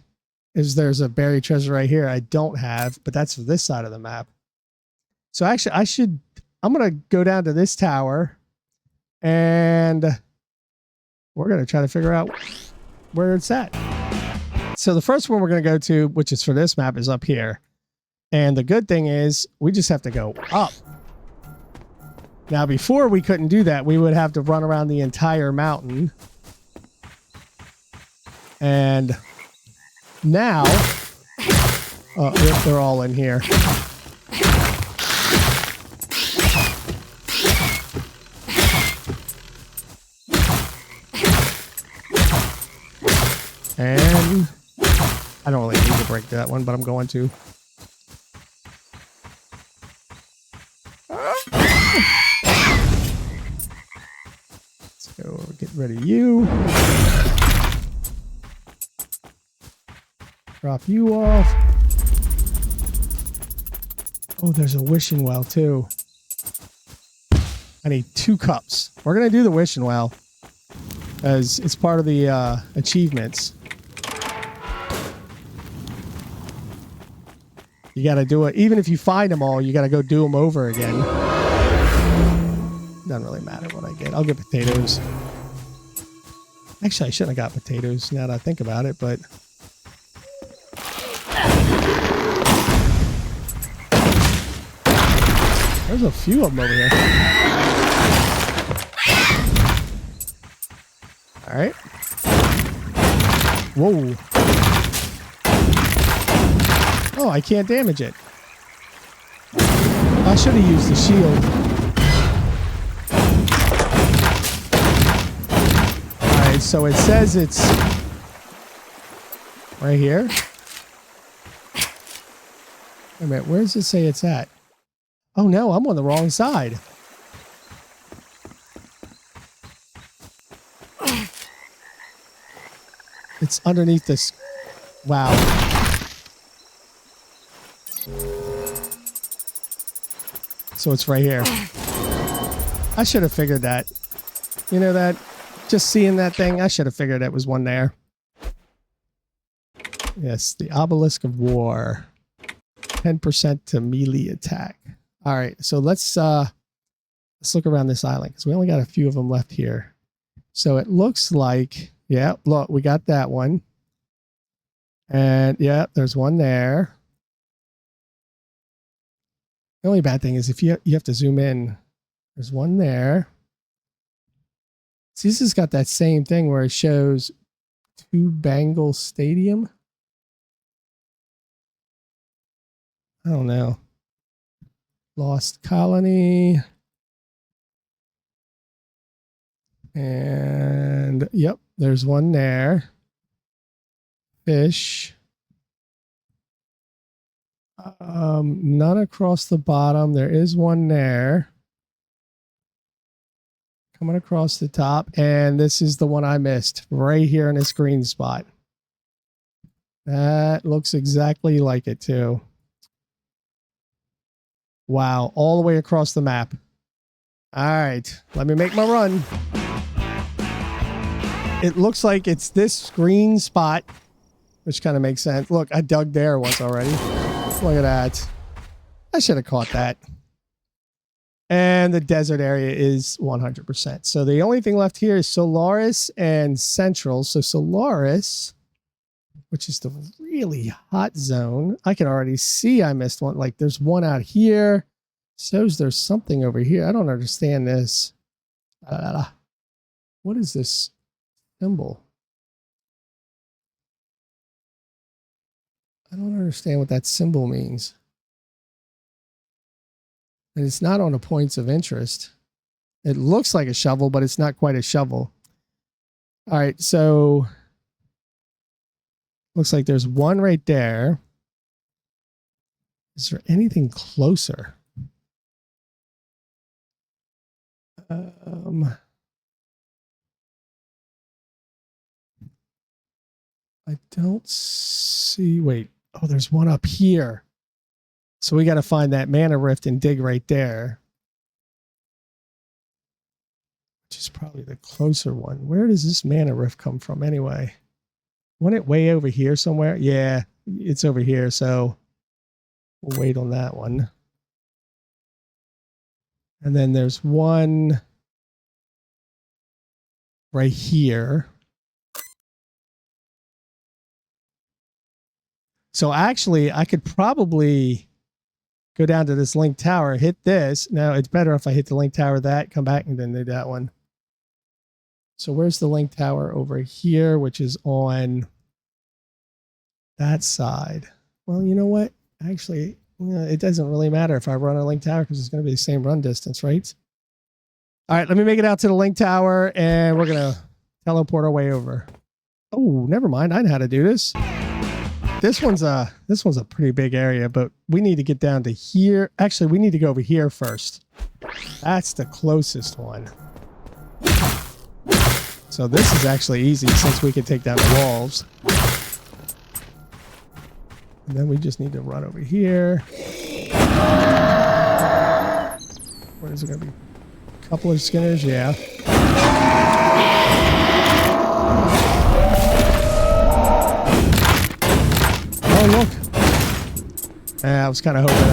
is there's a buried treasure right here I don't have, but that's for this side of the map. So actually, I'm going to go down to this tower and we're going to try to figure out where it's at. So the first one we're going to go to, which is for this map, is up here. And the good thing is we just have to go up. Now, before we couldn't do that, we would have to run around the entire mountain. And now, oh, yep, they're all in here. And I don't really need to break that one, but I'm going to. Let's go get rid of you. Drop you off. Oh, there's a wishing well too. I need 2 cups. We're going to do the wishing well as it's part of the achievements. You got to do it. Even if you find them all, you got to go do them over again. Doesn't really matter what I get. I'll get potatoes. Actually, I shouldn't have got potatoes now that I think about it, but... There's a few of them over here. All right. Whoa. Oh, I can't damage it. I should have used the shield. Alright, so it says it's right here. Wait a minute, where does it say it's at? Oh no, I'm on the wrong side. It's underneath this. Wow. So it's right here. I should have figured that. You know that? Just seeing that thing, I should have figured it was one there. Yes, the Obelisk of War. 10% to melee attack. All right, so let's look around this island because we only got a few of them left here. So it looks like, yeah, look, we got that one. And yeah, there's one there. The only bad thing is if you have to zoom in, there's one there. See, this has got that same thing where it shows 2 Bengal Stadium. I don't know. Lost Colony. And yep, there's one there. Fish. None across the bottom. There is one there. Coming across the top. And this is the one I missed. Right here in this green spot. That looks exactly like it too. Wow. All the way across the map. All right. Let me make my run. It looks like it's this green spot, which kind of makes sense. Look, I dug there once already. Look at that. I should have caught that. And the desert area is 100%. So the only thing left here is Solaris and Central. So Solaris, which is the really hot zone. I can already see I missed one. Like there's one out here. Shows there's something over here. I don't understand this. What is this symbol? I don't understand what that symbol means. And it's not on the points of interest. It looks like a shovel, but it's not quite a shovel. All right, so looks like there's one right there. Is there anything closer? I don't see. Wait. Oh, there's one up here. So we got to find that mana rift and dig right there. Which is probably the closer one. Where does this mana rift come from anyway? Wasn't it way over here somewhere? Yeah, it's over here. So we'll wait on that one. And then there's one right here. So actually, I could probably go down to this link tower, hit this. Now it's better if I hit the link tower, that, come back and then do that one. So where's the link tower? Over here, which is on that side. Well, you know what? Actually, it doesn't really matter if I run a link tower because it's going to be the same run distance, right? All right, let me make it out to the link tower and we're going to teleport our way over. Oh, never mind. I know how to do this. This one's a pretty big area, but we need to get down to here. Actually, we need to go over here first. That's the closest one. So this is actually easy since we can take down the walls. And then we just need to run over here. What is it going to be? A couple of Skinners? Yeah. Oh, look. I was kind of hoping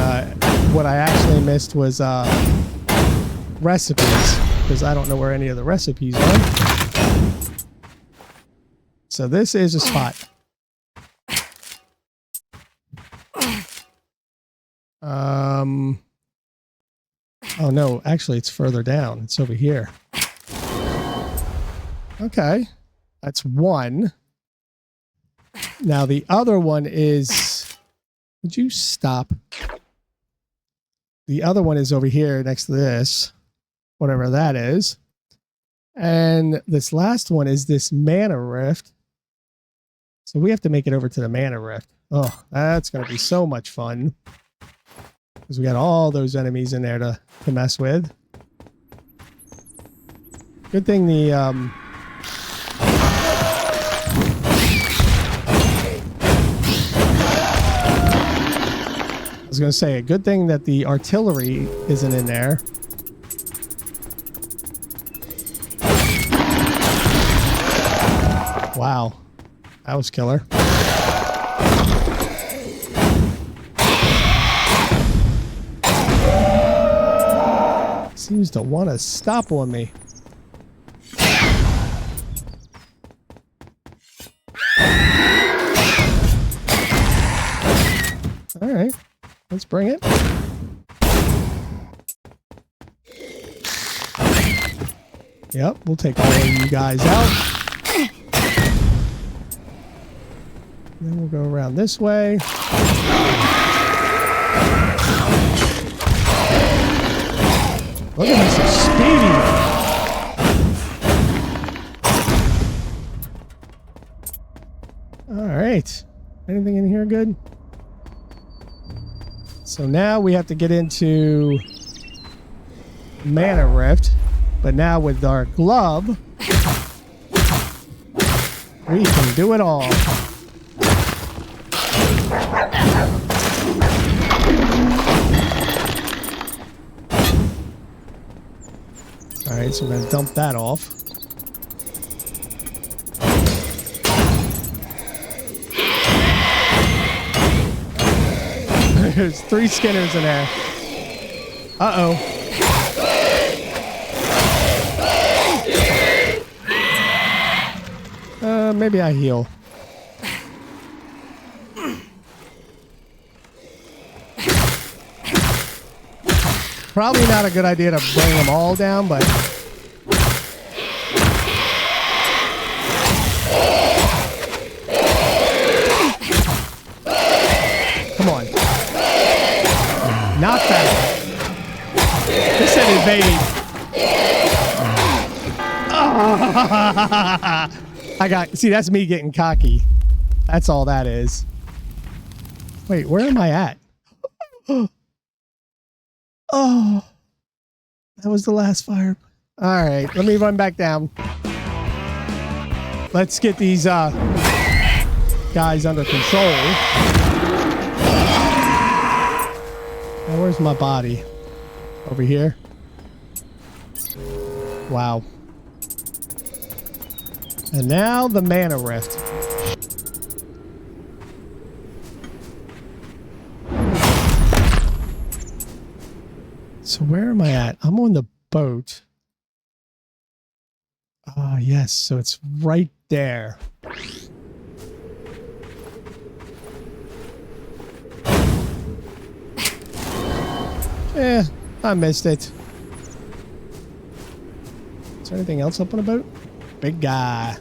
what I actually missed was recipes, because I don't know where any of the recipes are. So this is a spot. Oh no, actually it's further down. It's over here. Okay. That's one. Now the other one is, would you stop? The other one is over here next to this, whatever that is. And this last one is this mana rift. So we have to make it over to the mana rift. Oh, that's going to be so much fun. Because we got all those enemies in there to mess with. Good thing the I was going to say, a good thing that the artillery isn't in there. Wow. That was killer. Seems to want to stop on me. All right, let's bring it. Yep, we'll take all of you guys out. Then we'll go around this way. Look at this, it's speedy. All right. Anything in here good? So now we have to get into Mana Rift, but now with our glove, we can do it all. Alright, so we're going to dump that off. There's 3 Skinners in there. Uh-oh. Maybe I heal. Probably not a good idea to bring them all down, but... Come on. Not that. This said invade. See, that's me getting cocky. That's all that is. Wait, where am I at? Oh, that was the last fire. All right, let me run back down. Let's get these guys under control. Now, where's my body? Over here. Wow. And now the Mana Rift. So where am I at? I'm on the boat. Ah, yes. So it's right there. I missed it. Is there anything else up on the boat? Big guy.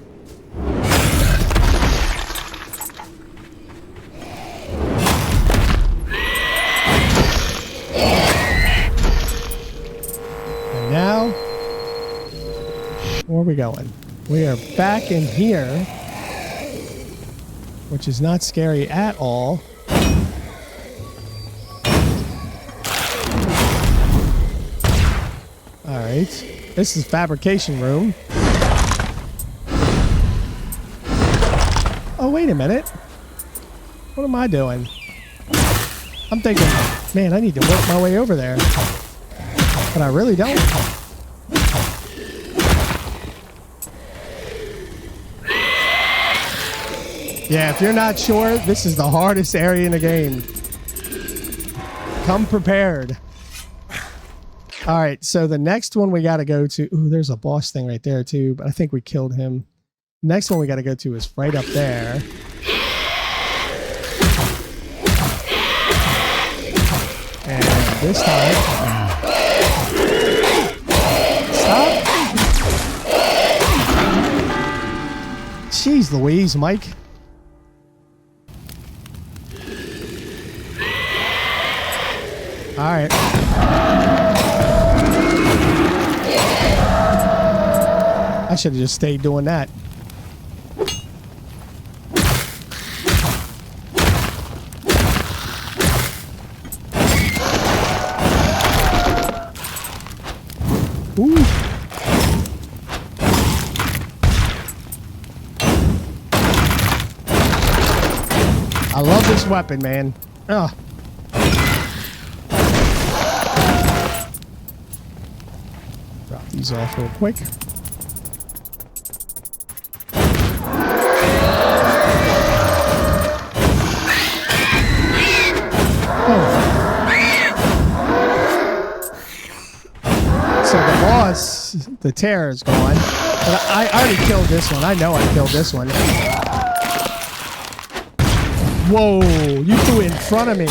And now, where are we going? We are back in here, which is not scary at all. All right, this is fabrication room. Oh, wait a minute. What am I doing? I'm thinking, man, I need to work my way over there. But I really don't. Yeah, if you're not sure, this is the hardest area in the game. Come prepared. All right, so the next one we got to go to... Ooh, there's a boss thing right there, too, but I think we killed him. Next one we got to go to is right up there. And this time... Stop! Jeez Louise, Mike. All right. I should have just stayed doing that. Ooh. I love this weapon, man. Ugh. Drop these off real quick. The terror is gone. But I already killed this one. I know I killed this one. Whoa, you threw it in front of me.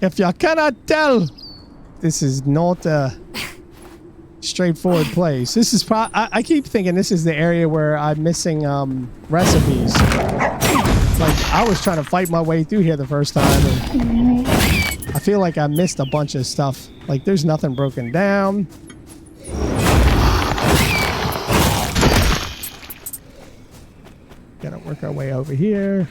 If you cannot tell, this is not a straightforward place. This is I keep thinking this is the area where I'm missing recipes. Like, I was trying to fight my way through here the first time, and I feel like I missed a bunch of stuff. Like, there's nothing broken down. Gotta work our way over here.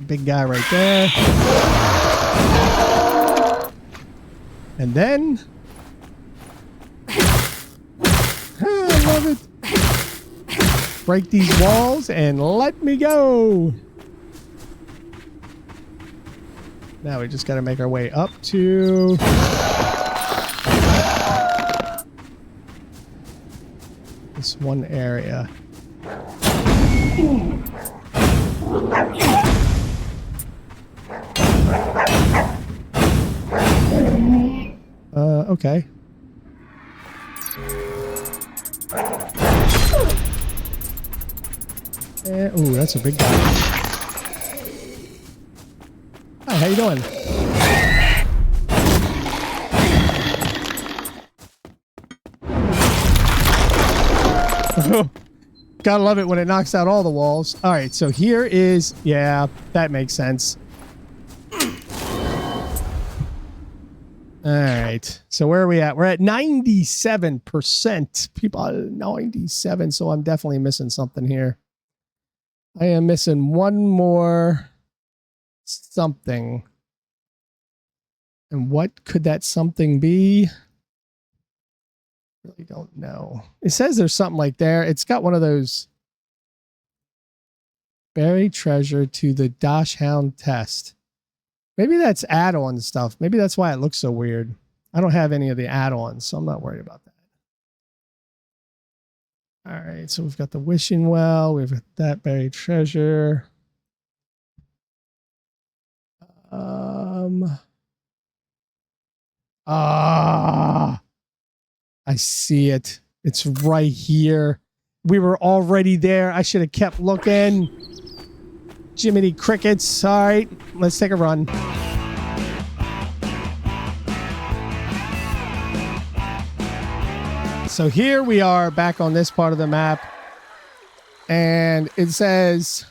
Big guy right there. And then... I love it. Break these walls and let me go. Now we just got to make our way up to this one area. Okay. Ooh, that's a big guy. Hi, how you doing? Gotta love it when it knocks out all the walls. All right, so here is... Yeah, that makes sense. All right, so where are we at? We're at 97%. People, 97, so I'm definitely missing something here. I am missing one more something. And what could that something be? Really don't know. It says there's something like there. It's got one of those buried treasure to the Dachshund test. Maybe that's add-on stuff. Maybe that's why it looks so weird. I don't have any of the add-ons, so I'm not worried about that. All right, so we've got the wishing well. We've got that buried treasure. I see it. It's right here. We were already there. I should have kept looking. Jiminy crickets. All right, let's take a run. So here we are back on this part of the map. And it says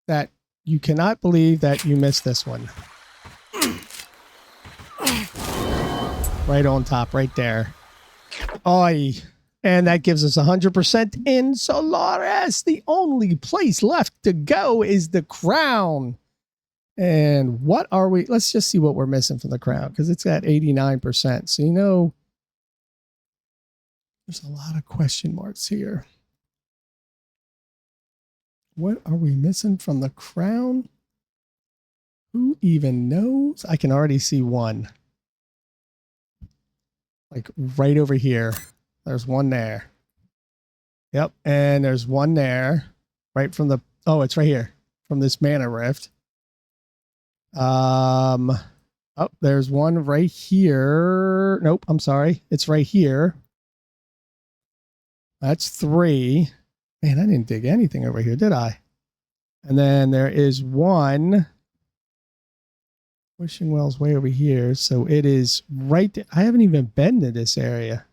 that you cannot believe that you missed this one. Right on top, right there. Oi. And that gives us 100% in Solaris. The only place left to go is the crown. And what are we? Let's just see what we're missing from the crown, because it's at 89%. So, you know, there's a lot of question marks here. What are we missing from the crown? Who even knows? I can already see one. Like right over here. There's one there. Yep. And there's one there. Right from the... Oh, it's right here. From this mana rift. Oh, there's one right here. Nope, I'm sorry. It's right here. That's 3. Man, I didn't dig anything over here, did I? And then there is one. Wishing Well's way over here. So it is right there. I haven't even been to this area.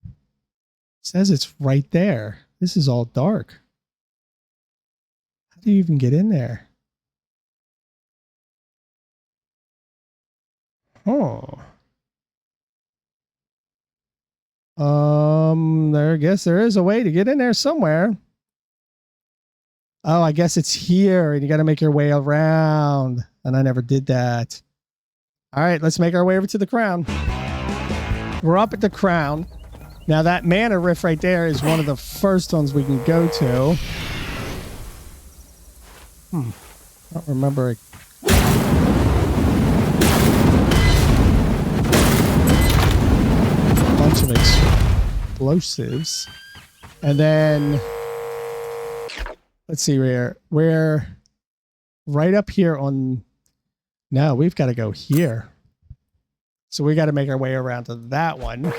It says it's right there. This is all dark. How do you even get in there? Oh. I guess there is a way to get in there somewhere. Oh, I guess it's here and you got to make your way around. And I never did that. All right, let's make our way over to the crown. We're up at the crown. Now that mana rift right there is one of the first ones we can go to. I don't remember it. A bunch of explosives. And then let's see where we're right up here on... No, we've got to go here. So we got to make our way around to that one.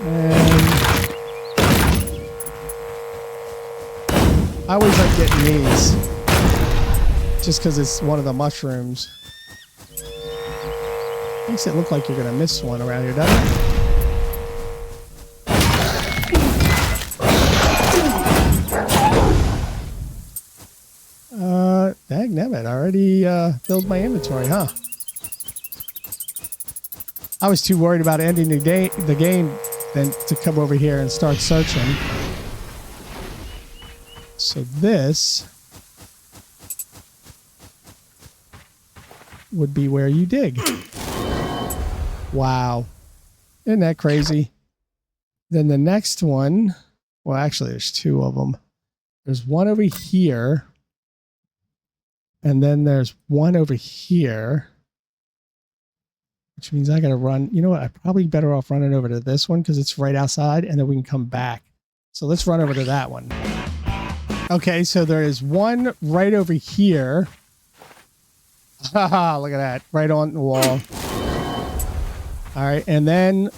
And I always like getting these. Just because it's one of the mushrooms. Makes it look like you're going to miss one around here, doesn't it? Dagnabbit, I already filled my inventory, huh? I was too worried about ending the game than to come over here and start searching. So this would be where you dig. Wow. Isn't that crazy? Then the next one, well, actually there's 2 of them. There's one over here. And then there's one over here. Which means I got to run. You know what? I'm probably better off running over to this one because it's right outside and then we can come back. So let's run over to that one. Okay, so there is one right over here. Haha, look at that. Right on the wall. All right, and then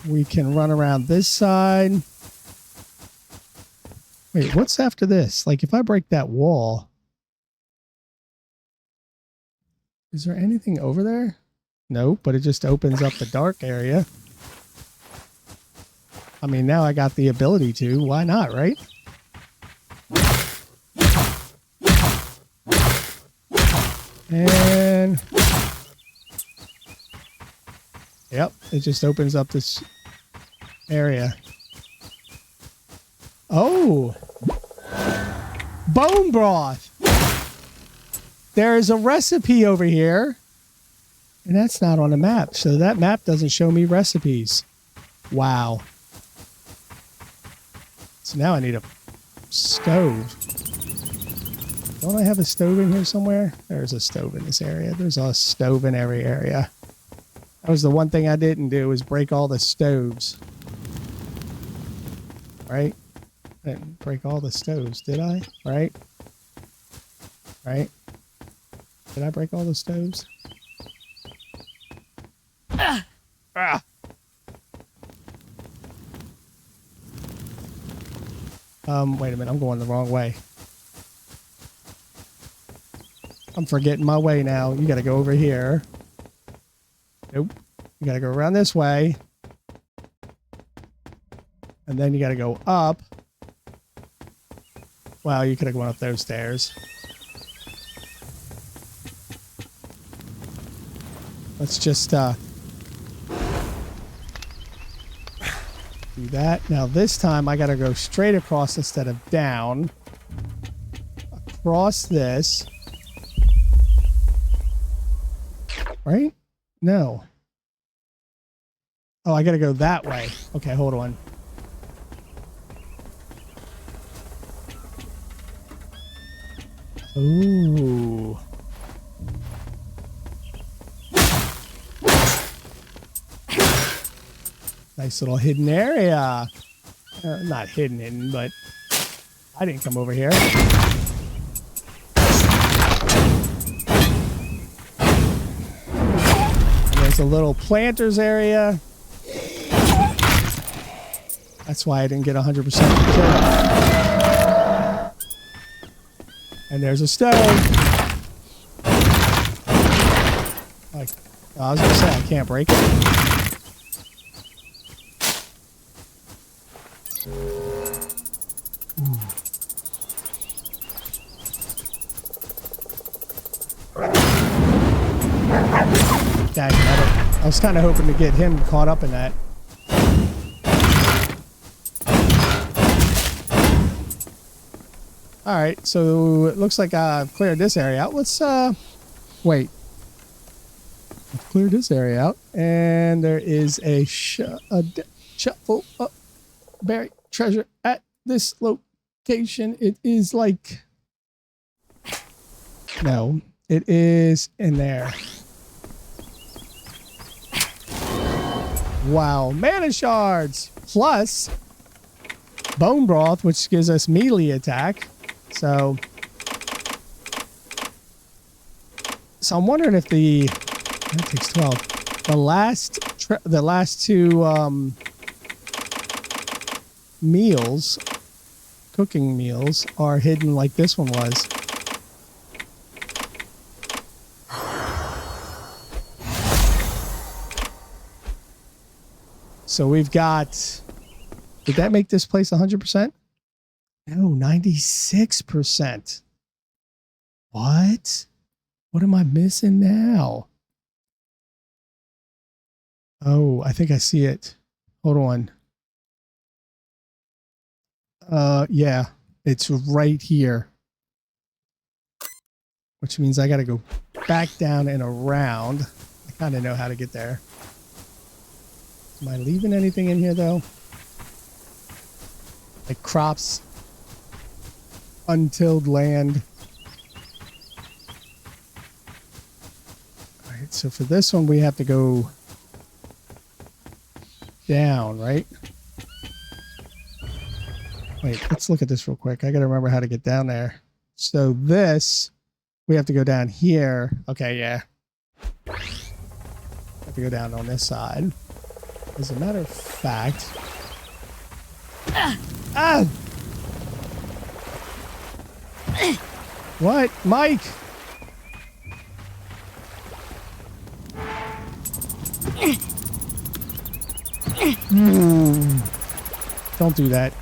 we can run around this side. Wait, what's after this? Like, if I break that wall, is there anything over there? No, but it just opens up the dark area. I mean, now I got the ability to. Why not, right? And... Yep, it just opens up this area. Oh! Bone Broth! There is a recipe over here. And that's not on the map. So that map doesn't show me recipes. Wow. So now I need a stove. Don't I have a stove in here somewhere? There's a stove in this area. There's a stove in every area. That was the one thing I didn't do, was break all the stoves. Right? I didn't break all the stoves, did I? Right? Right? Did I break all the stoves? Ah. Wait a minute. I'm going the wrong way. I'm forgetting my way now. You got to go over here. Nope. You got to go around this way. And then you got to go up. Wow, you could have gone up those stairs. Let's just do that. Now this time I got to go straight across instead of down. Across this. Right? No. Oh, I got to go that way. Okay, hold on. Ooh. Nice little hidden area. Not hidden, but I didn't come over here. And there's a little planters area. That's why I didn't get 100% kill. And there's a stove. Like, I was gonna say I can't break it. Dang, I was kind of hoping to get him caught up in that. All right, so it looks like I've cleared this area out. Let's wait. I've cleared this area out, and there is a shovel of buried treasure at this location. It is like, no, it is in there. Wow, mana shards plus bone broth, which gives us melee attack. So I'm wondering if that takes 12. The last two meals, cooking meals, are hidden like this one was. So we've got. Did that make this place 100%? No, 96%. What? What am I missing now? Oh, I think I see it. Hold on. Yeah, it's right here. Which means I got to go back down and around. I kind of know how to get there. Am I leaving anything in here though? Like crops, untilled land. All right, so for this one, we have to go down, right? Wait, let's look at this real quick. I got to remember how to get down there. So this, we have to go down here. Okay, yeah. Have to go down on this side. As a matter of fact... Ah! What? Mike! Don't do that.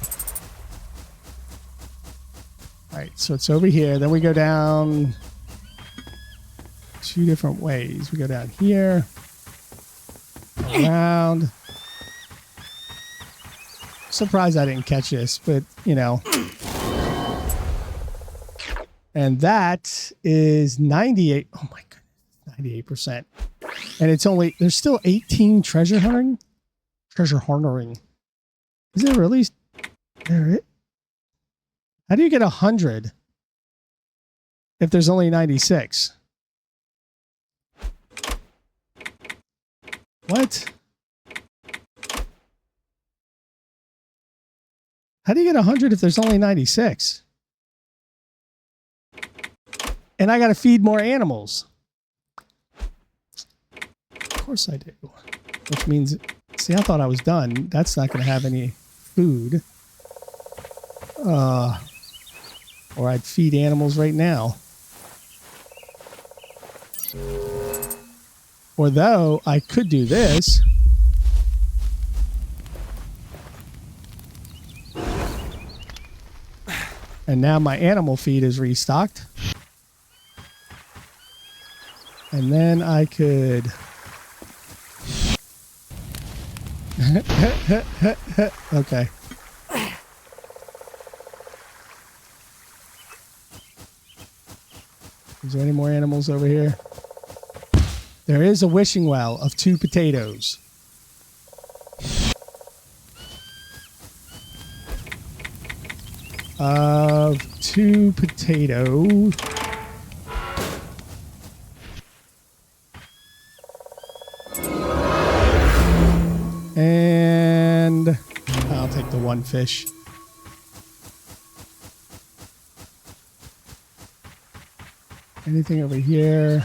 Alright, so it's over here. Then we go down two different ways. We go down here. Around. Surprised I didn't catch this, but you know. And that is 98. Oh my goodness, 98%. And it's only, there's still 18 treasure hunting. Treasure hunting. Is it really? There it. How do you get 100 if there's only 96? What? How do you get 100 if there's only 96? And I got to feed more animals. Of course I do. Which means, see, I thought I was done. That's not going to have any food. Or I'd feed animals right now. Or though, I could do this. And now my animal feed is restocked. And then I could... Okay. Is there any more animals over here? There is a wishing well of 2 potatoes. Of 2 potatoes. And I'll take the 1 fish. Anything over here?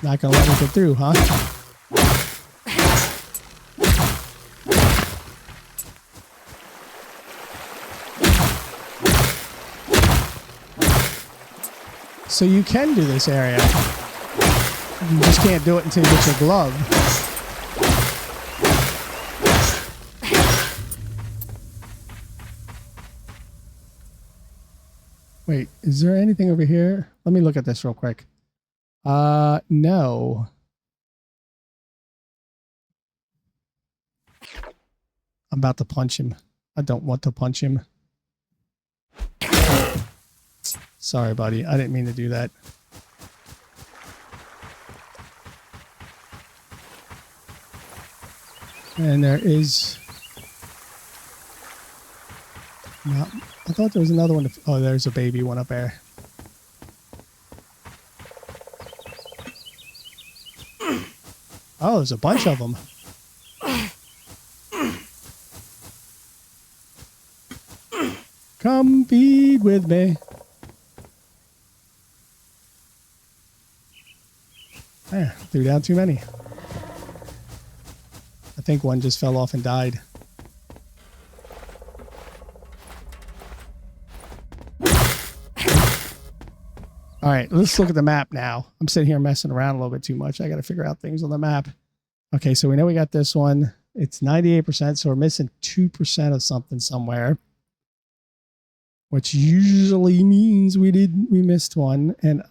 Not gonna let me get through, huh? So you can do this area. You just can't do it until you get your glove. Wait, is there anything over here? Let me look at this real quick. No. I'm about to punch him. I don't want to punch him. Sorry, buddy. I didn't mean to do that. And there is... No, I thought there was another one. Oh, there's a baby one up there. Oh, there's a bunch of them. Come feed with me. Threw down too many. I think one just fell off and died. All right, let's look at the map now. I'm sitting here messing around a little bit too much. I got to figure out things on the map. Okay, so we know we got this one. It's 98%, so we're missing 2% of something somewhere. Which usually means we missed one. And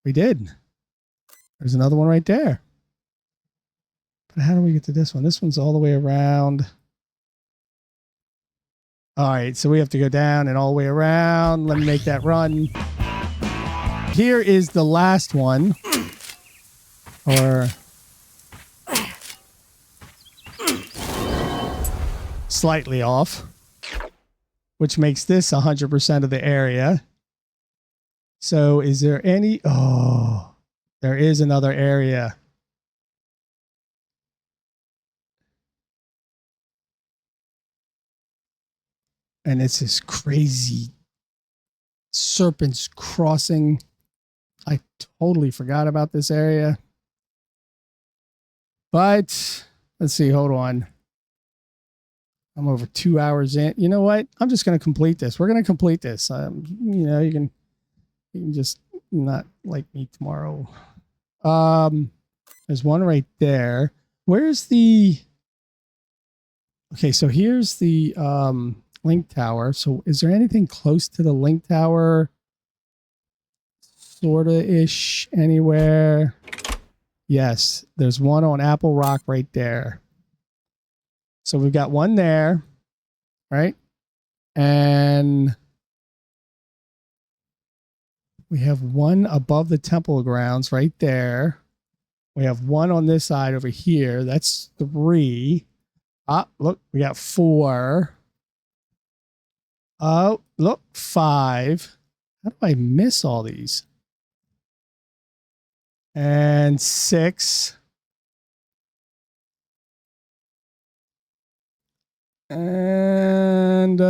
we did. There's another one right there. But how do we get to this one? This one's all the way around. All right, so we have to go down and all the way around. Let me make that run. Here is the last one. Or slightly off, which makes this 100% of the area. So is there any... Oh, there is another area. And it's this crazy Serpent's Crossing. I totally forgot about this area. But let's see, hold on. I'm over 2 hours in. You know what? I'm just going to complete this. We're going to complete this. You know, you can just not like me tomorrow. There's one right there. Where's the... Okay, so here's the link tower. So is there anything close to the link tower? Sorta-ish anywhere. Yes, there's one on Apple Rock right there. So we've got one there, right? And we have one above the temple grounds right there. We have one on this side over here. That's 3. Ah, look, we got 4. Oh, look, 5. How do I miss all these? And 6. And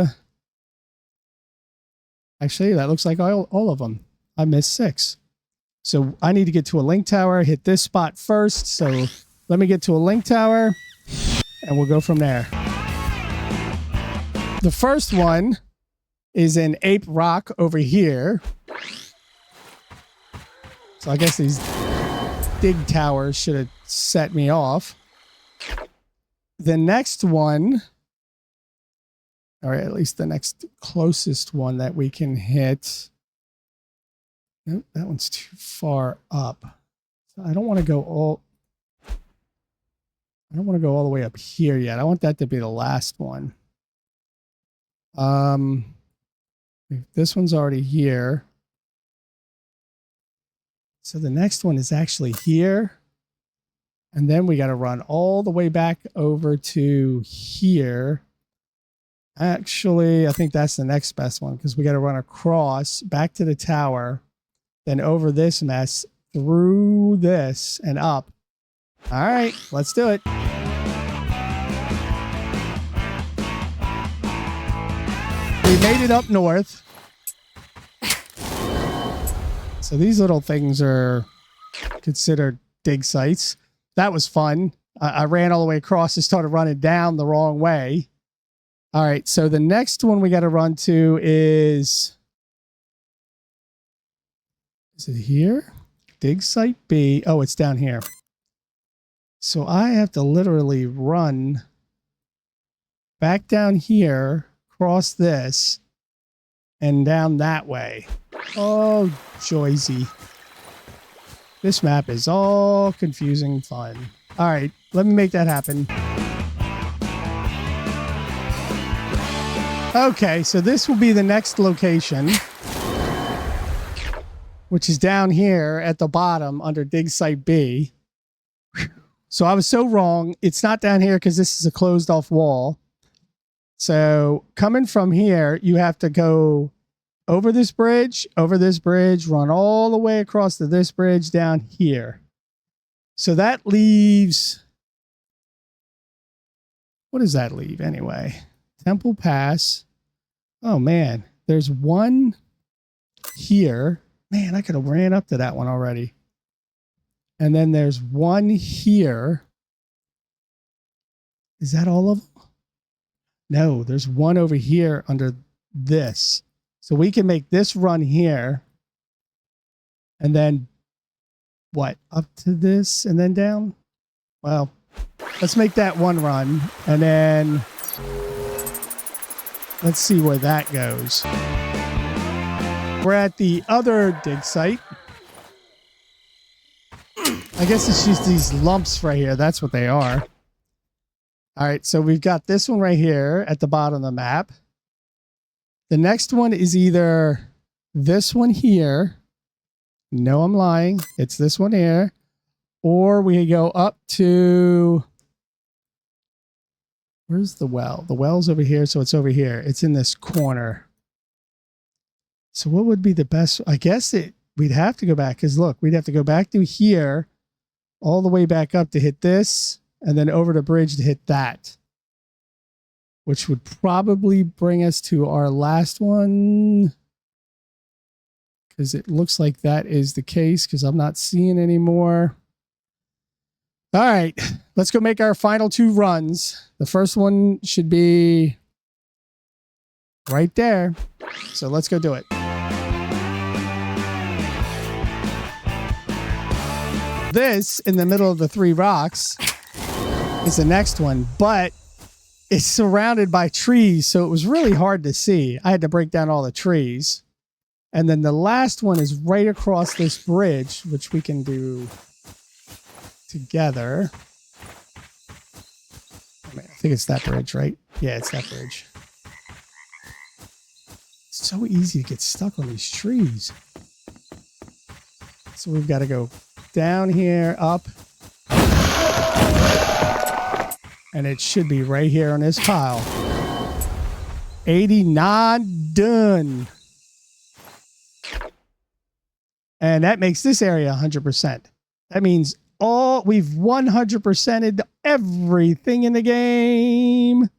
Actually, that looks like all of them. I missed 6. So I need to get to a link tower, hit this spot first. So let me get to a link tower and we'll go from there. The first one is an Ape Rock over here. So I guess these dig towers should have set me off. The next one, or at least the next closest one that we can hit. Nope, that one's too far up. So I don't want to go all the way up here yet. I want that to be the last one. This one's already here. So the next one is actually here. And then we got to run all the way back over to here. Actually, I think that's the next best one because we got to run across back to the tower, then over this mess, through this and up. All right, let's do it. We made it up north. So these little things are considered dig sites. That was fun. I ran all the way across and started running down the wrong way. All right, so the next one we got to run to is it here? Dig site B. Oh, it's down here. So I have to literally run back down here, cross this, and down that way. Oh, Joyzy. This map is all confusing fun. All right, let me make that happen. Okay, so this will be the next location, which is down here at the bottom under dig site B. So I was so wrong. It's not down here because this is a closed off wall. So coming from here, you have to go over this bridge, run all the way across to this bridge down here. So that leaves, what does that leave anyway? Temple Pass. Oh man, there's one here. Man, I could have ran up to that one already. And then there's one here. Is that all of them? No, there's one over here under this. So we can make this run here. And then what? Up to this and then down? Well, let's make that one run. And then let's see where that goes. We're at the other dig site. I guess it's just these lumps right here. That's what they are. All right, so we've got this one right here at the bottom of the map. The next one is either this one here. No, I'm lying. It's this one here. Or we go up to... Where's the well? The well's over here, so it's over here. It's in this corner. So what would be the best? I guess we'd have to go back, because look, we'd have to go back to here, all the way back up to hit this, and then over the bridge to hit that. Which would probably bring us to our last one. Because it looks like that is the case, because I'm not seeing any more. All right, let's go make our final 2 runs. The first one should be right there. So let's go do it. This, in the middle of the 3 rocks, is the next one, but it's surrounded by trees, so it was really hard to see. I had to break down all the trees. And then the last one is right across this bridge, which we can do together. I think it's that bridge, right? Yeah, it's that bridge. It's so easy to get stuck on these trees. So we've got to go down here, up. And it should be right here on this pile. 89 done. And that makes this area 100%. That means we've 100%ed everything in the game.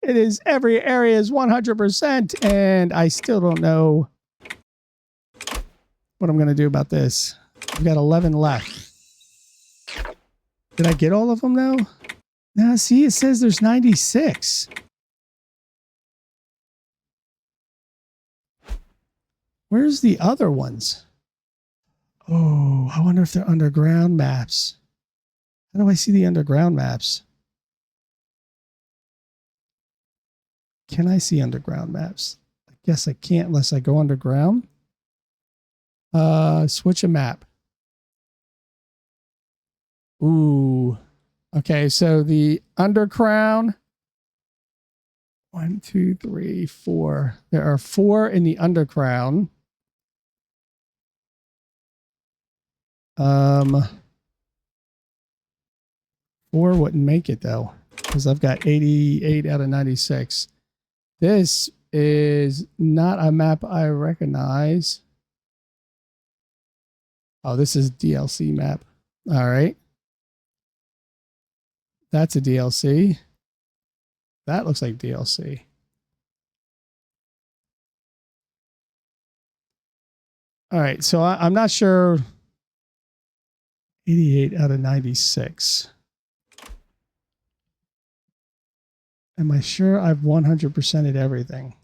It is every area is 100%. And I still don't know what I'm going to do about this. I've got 11 left. Did I get all of them now? Now, see, it says there's 96. Where's the other ones? Oh, I wonder if they're underground maps. How do I see the underground maps? Can I see underground maps? I guess I can't unless I go underground. Switch a map. Ooh. Okay, so the Undercrown. 1, 2, 3, 4. There are 4 in the Undercrown. 4 wouldn't make it though, because I've got 88 out of 96. This is not a map I recognize. Oh, this is DLC map. All right. That's a DLC. That looks like DLC. All right, so I'm not sure. 88 out of 96. Am I sure I've 100%ed everything?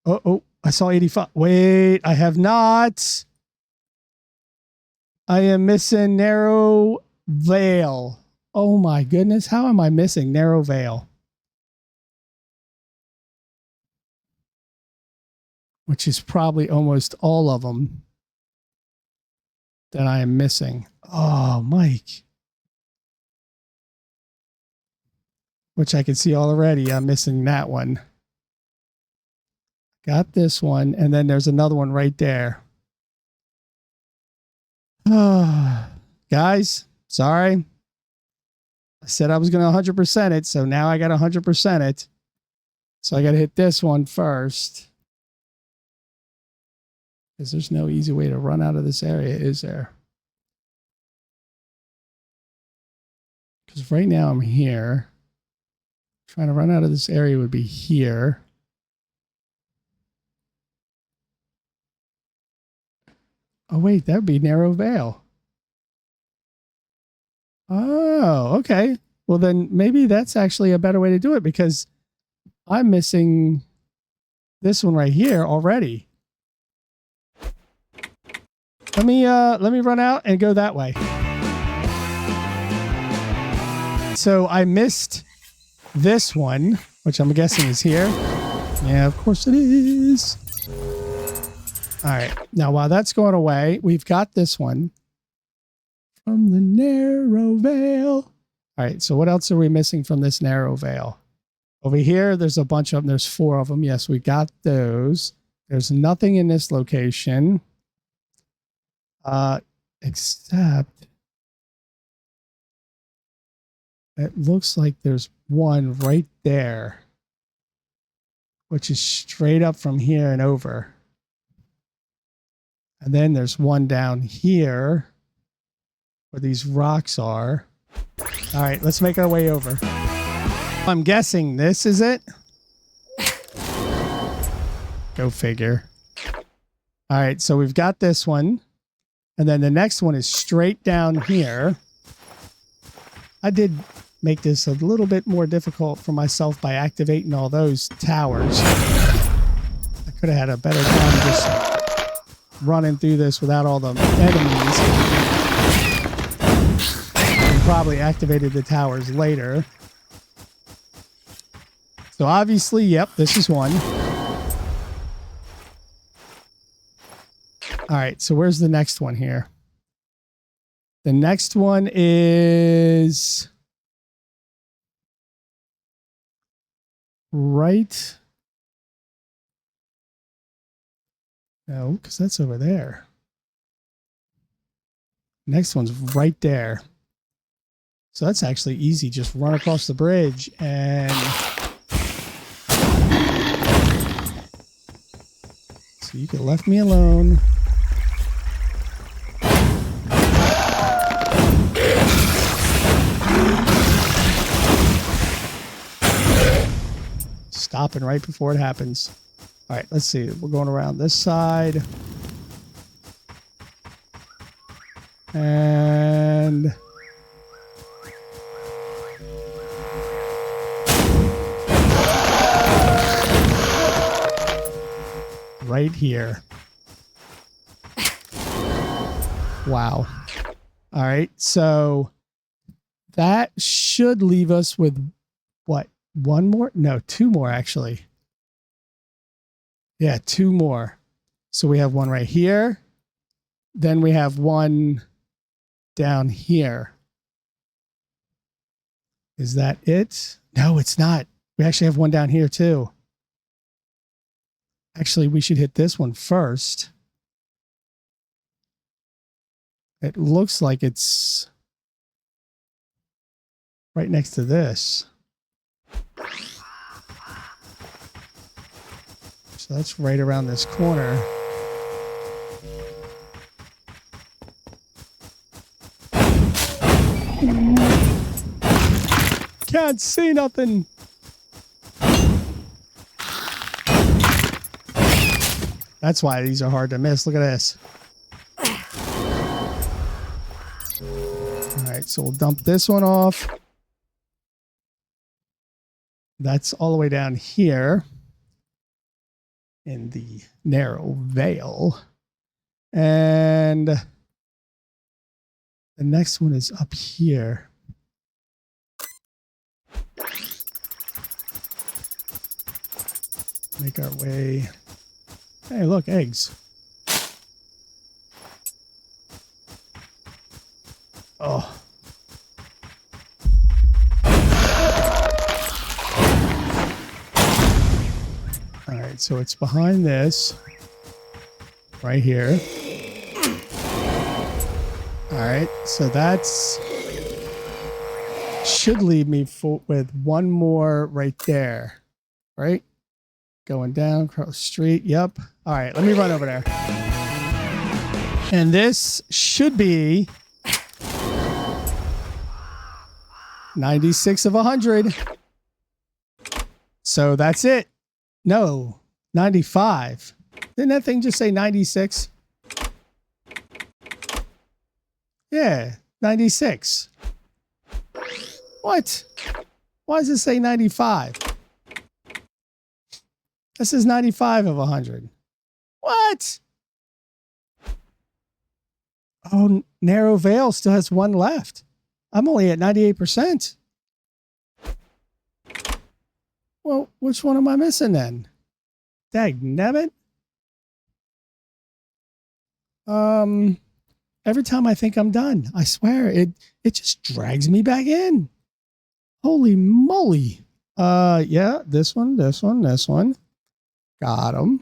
Oh, I saw 85. Wait, I have not. I am missing Narrows Vale. Oh my goodness, how am I missing Narrows Vale? Which is probably almost all of them that I am missing. Oh, Mike. Which I can see already. I'm missing that one. Got this one, and then there's another one right there. Guys, sorry. I said I was going to 100% it, so now I got 100% it. So I got to hit this one first. Because there's no easy way to run out of this area, is there? Because right now I'm here. Trying to run out of this area would be here. Oh, wait, that would be Narrows Vale. Oh, okay. Well, then maybe that's actually a better way to do it, because I'm missing this one right here already. Let me run out and go that way. So I missed this one, which I'm guessing is here. Yeah, of course it is. All right. Now, while that's going away, we've got this one from the Narrows Vale. All right. So what else are we missing from this Narrows Vale? Over here, there's a bunch of them. There's 4 of them. Yes, we got those. There's nothing in this location. Except it looks like there's one right there, which is straight up from here and over. And then there's one down here where these rocks are. All right, let's make our way over. I'm guessing this is it. Go figure. All right, so we've got this one. And then the next one is straight down here. I did make this a little bit more difficult for myself by activating all those towers. I could have had a better time just running through this without all the enemies. And probably activated the towers later. So obviously, yep, this is one. All right, so where's the next one here? The next one is right. No, because that's over there. Next one's right there. So that's actually easy. Just run across the bridge and... So you could have left me alone. Stopping right before it happens. All right, let's see. We're going around this side. And right here. Wow. All right, so that should leave us with what? One more? No, two more actually. Yeah, two more. So we have one right here. Then we have one down here. Is that it? No, it's not. We actually have one down here too. Actually, we should hit this one first. It looks like it's right next to this. So that's right around this corner. Can't see nothing. That's why these are hard to miss. Look at this. All right, so we'll dump this one off. That's all the way down here in the Narrows Vale. And the next one is up here. Make our way. Hey, look, eggs. Oh. All right, so it's behind this. Right here. All right, so that's should leave me with one more right there. Right? Going down across the street. Yep. All right, let me run over there. And this should be 96 of 100. So that's it. No, 95. Didn't that thing just say 96? Yeah, 96. What? Why does it say 95? This is 95 of 100. What? Oh, Narrows Vale still has one left. I'm only at 98%. Well, which one am I missing then? Dagnabbit. Every time I think I'm done, I swear it just drags me back in. Holy moly. Yeah, this one. Got him.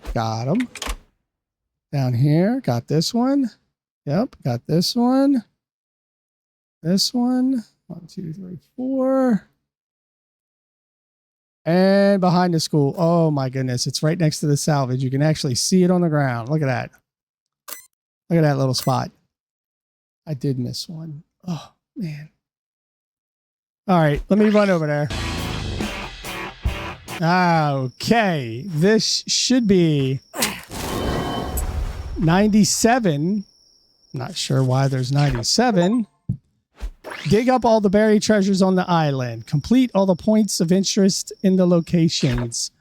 Down here, got this one. Yep, got this one. This one. 1, 2, 3, 4. And behind the school. Oh my goodness. It's right next to the salvage. You can actually see it on the ground. Look at that. Look at that little spot. I did miss one. Oh, man. All right. Let me run over there. Okay. This should be 97. Not sure why there's 97. Dig up all the buried treasures on the island. Complete all the points of interest in the locations.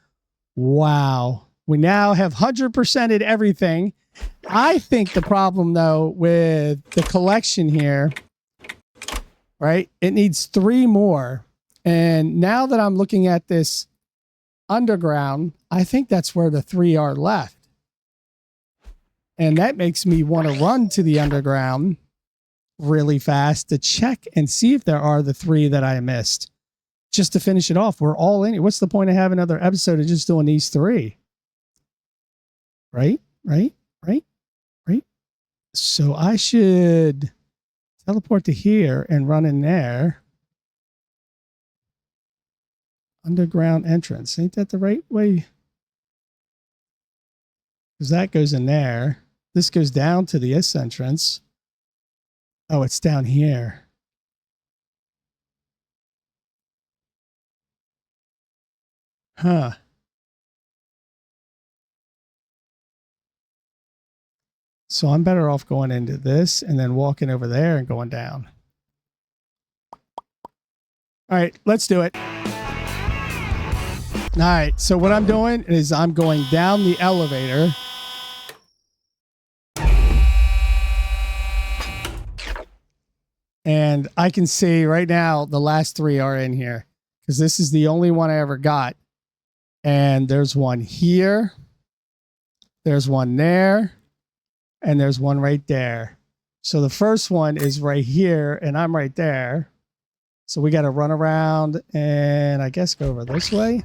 Wow. We now have 100%ed everything. I think the problem, though, with the collection here, right, it needs 3 more. And now that I'm looking at this underground, I think that's where the 3 are left. And that makes me want to run to the underground really fast to check and see if there are the 3 that I missed. Just to finish it off. We're all in it. What's the point of having another episode of just doing these 3? Right? So I should teleport to here and run in there. Underground entrance. Ain't that the right way? Because that goes in there. This goes down to the S entrance. Oh, it's down here. Huh. So I'm better off going into this and then walking over there and going down. All right, let's do it. All right, so what I'm doing is I'm going down the elevator. And I can see right now the last 3 are in here because this is the only one I ever got. And there's one here. There's one there. And there's one right there. So the first one is right here and I'm right there. So we got to run around and I guess go over this way.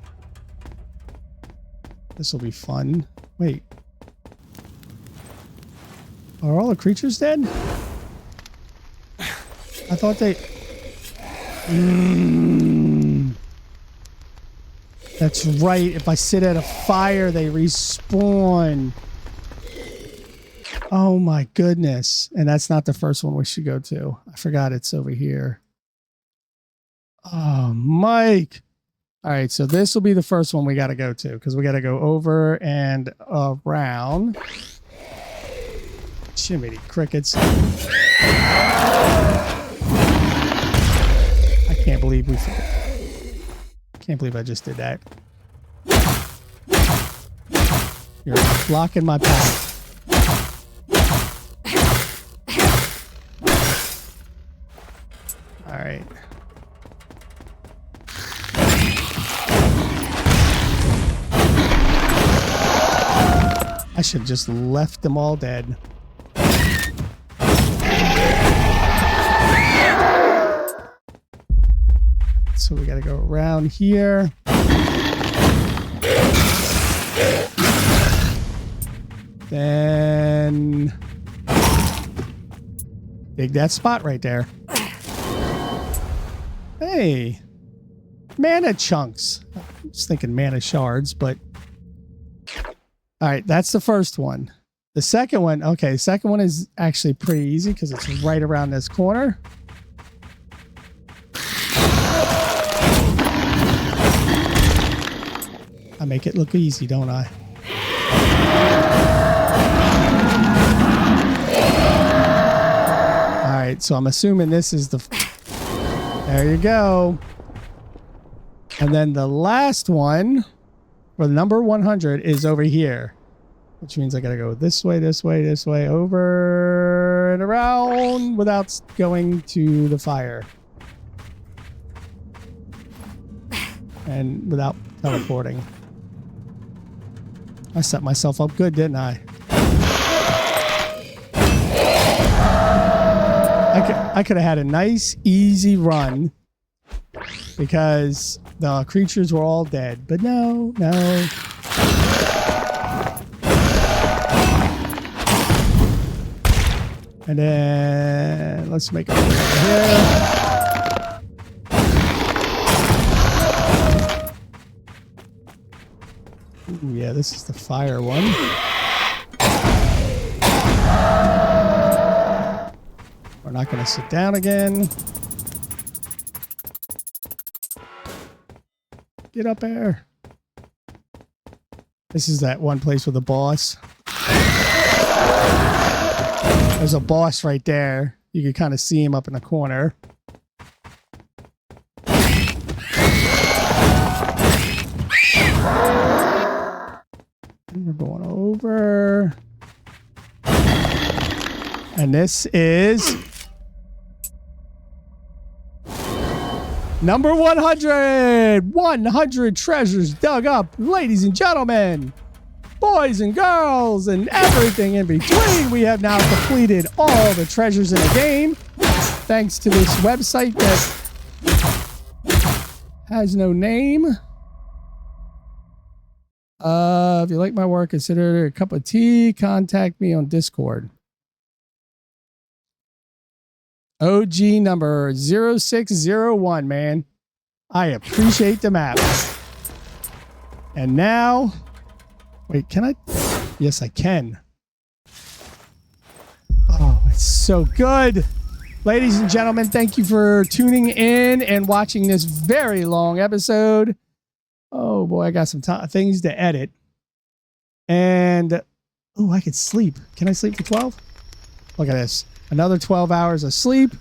This will be fun. Wait. Are all the creatures dead? I thought they... That's right. If I sit at a fire, they respawn. Oh my goodness. And that's not the first one we should go to. I forgot it's over here. Oh, Mike. All right, so this will be the first one we got to go to because we got to go over and around. Jiminy crickets. I can't believe we... Can't believe I just did that. You're blocking my path. All right. I should have just left them all dead. So we got to go around here. Then dig that spot right there. Hey, mana chunks. I was thinking mana shards, but all right, that's the first one. The second one, okay, the second one is actually pretty easy because it's right around this corner. I make it look easy, don't I? All right, so I'm assuming this is the... There you go. And then the last one, for number 100, is over here. Which means I gotta go this way, this way, this way, over and around without going to the fire. And without teleporting. I set myself up good, didn't I? I could have had a nice, easy run because the creatures were all dead. But no, no. And then let's make it over here. Ooh, yeah, this is the fire one. We're not going to sit down again. Get up there. This is that one place with the boss. There's a boss right there. You can kind of see him up in the corner. And we're going over. And this is number 100. 100 treasures dug up, ladies and gentlemen. Boys and girls and everything in between. We have now completed all the treasures in the game. Thanks to this website that has no name. If you like my work, consider a cup of tea. Contact me on Discord. OG number 0601, man. I appreciate the map. And now... Wait, can I? Yes, I can. Oh, it's so good. Ladies and gentlemen, thank you for tuning in and watching this very long episode. Oh, boy, I got some things to edit. And Oh, I could sleep. Can I sleep for 12? Look at this. Another 12 hours of sleep.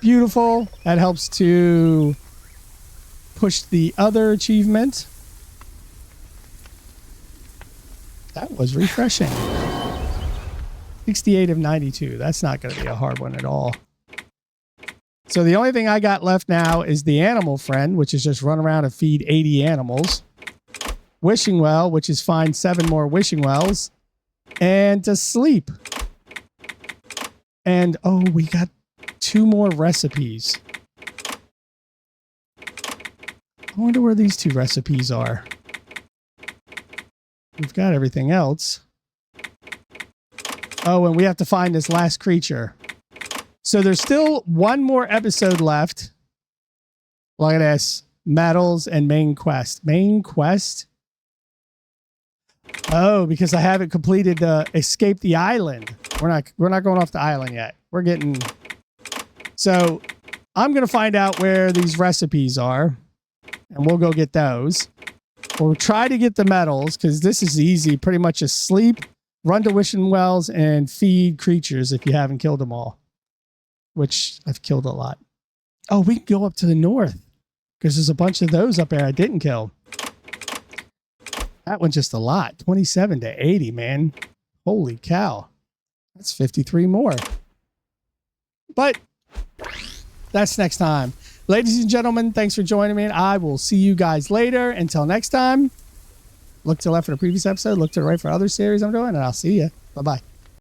Beautiful. That helps to push the other achievement. That was refreshing. 68 of 92. That's not going to be a hard one at all. So the only thing I got left now is the animal friend, which is just run around and feed 80 animals. Wishing well, which is find 7 more wishing wells. And to sleep. And, oh, we got 2 more recipes. I wonder where these 2 recipes are. We've got everything else. Oh, and we have to find this last creature. So there's still 1 more episode left. Look at this. Medals and main quest. Main quest? Oh, because I haven't completed the escape the island. We're not going off the island yet. We're getting... So I'm going to find out where these recipes are. And we'll go get those. We'll try to get the medals because this is easy. Pretty much just sleep, run to wishing wells, and feed creatures if you haven't killed them all. Which I've killed a lot. Oh, we can go up to the north because there's a bunch of those up there I didn't kill. That one's just a lot. 27 to 80, man. Holy cow. That's 53 more. But that's next time. Ladies and gentlemen, thanks for joining me. I will see you guys later. Until next time, look to the left for the previous episode. Look to the right for other series I'm doing, and I'll see you. Bye-bye.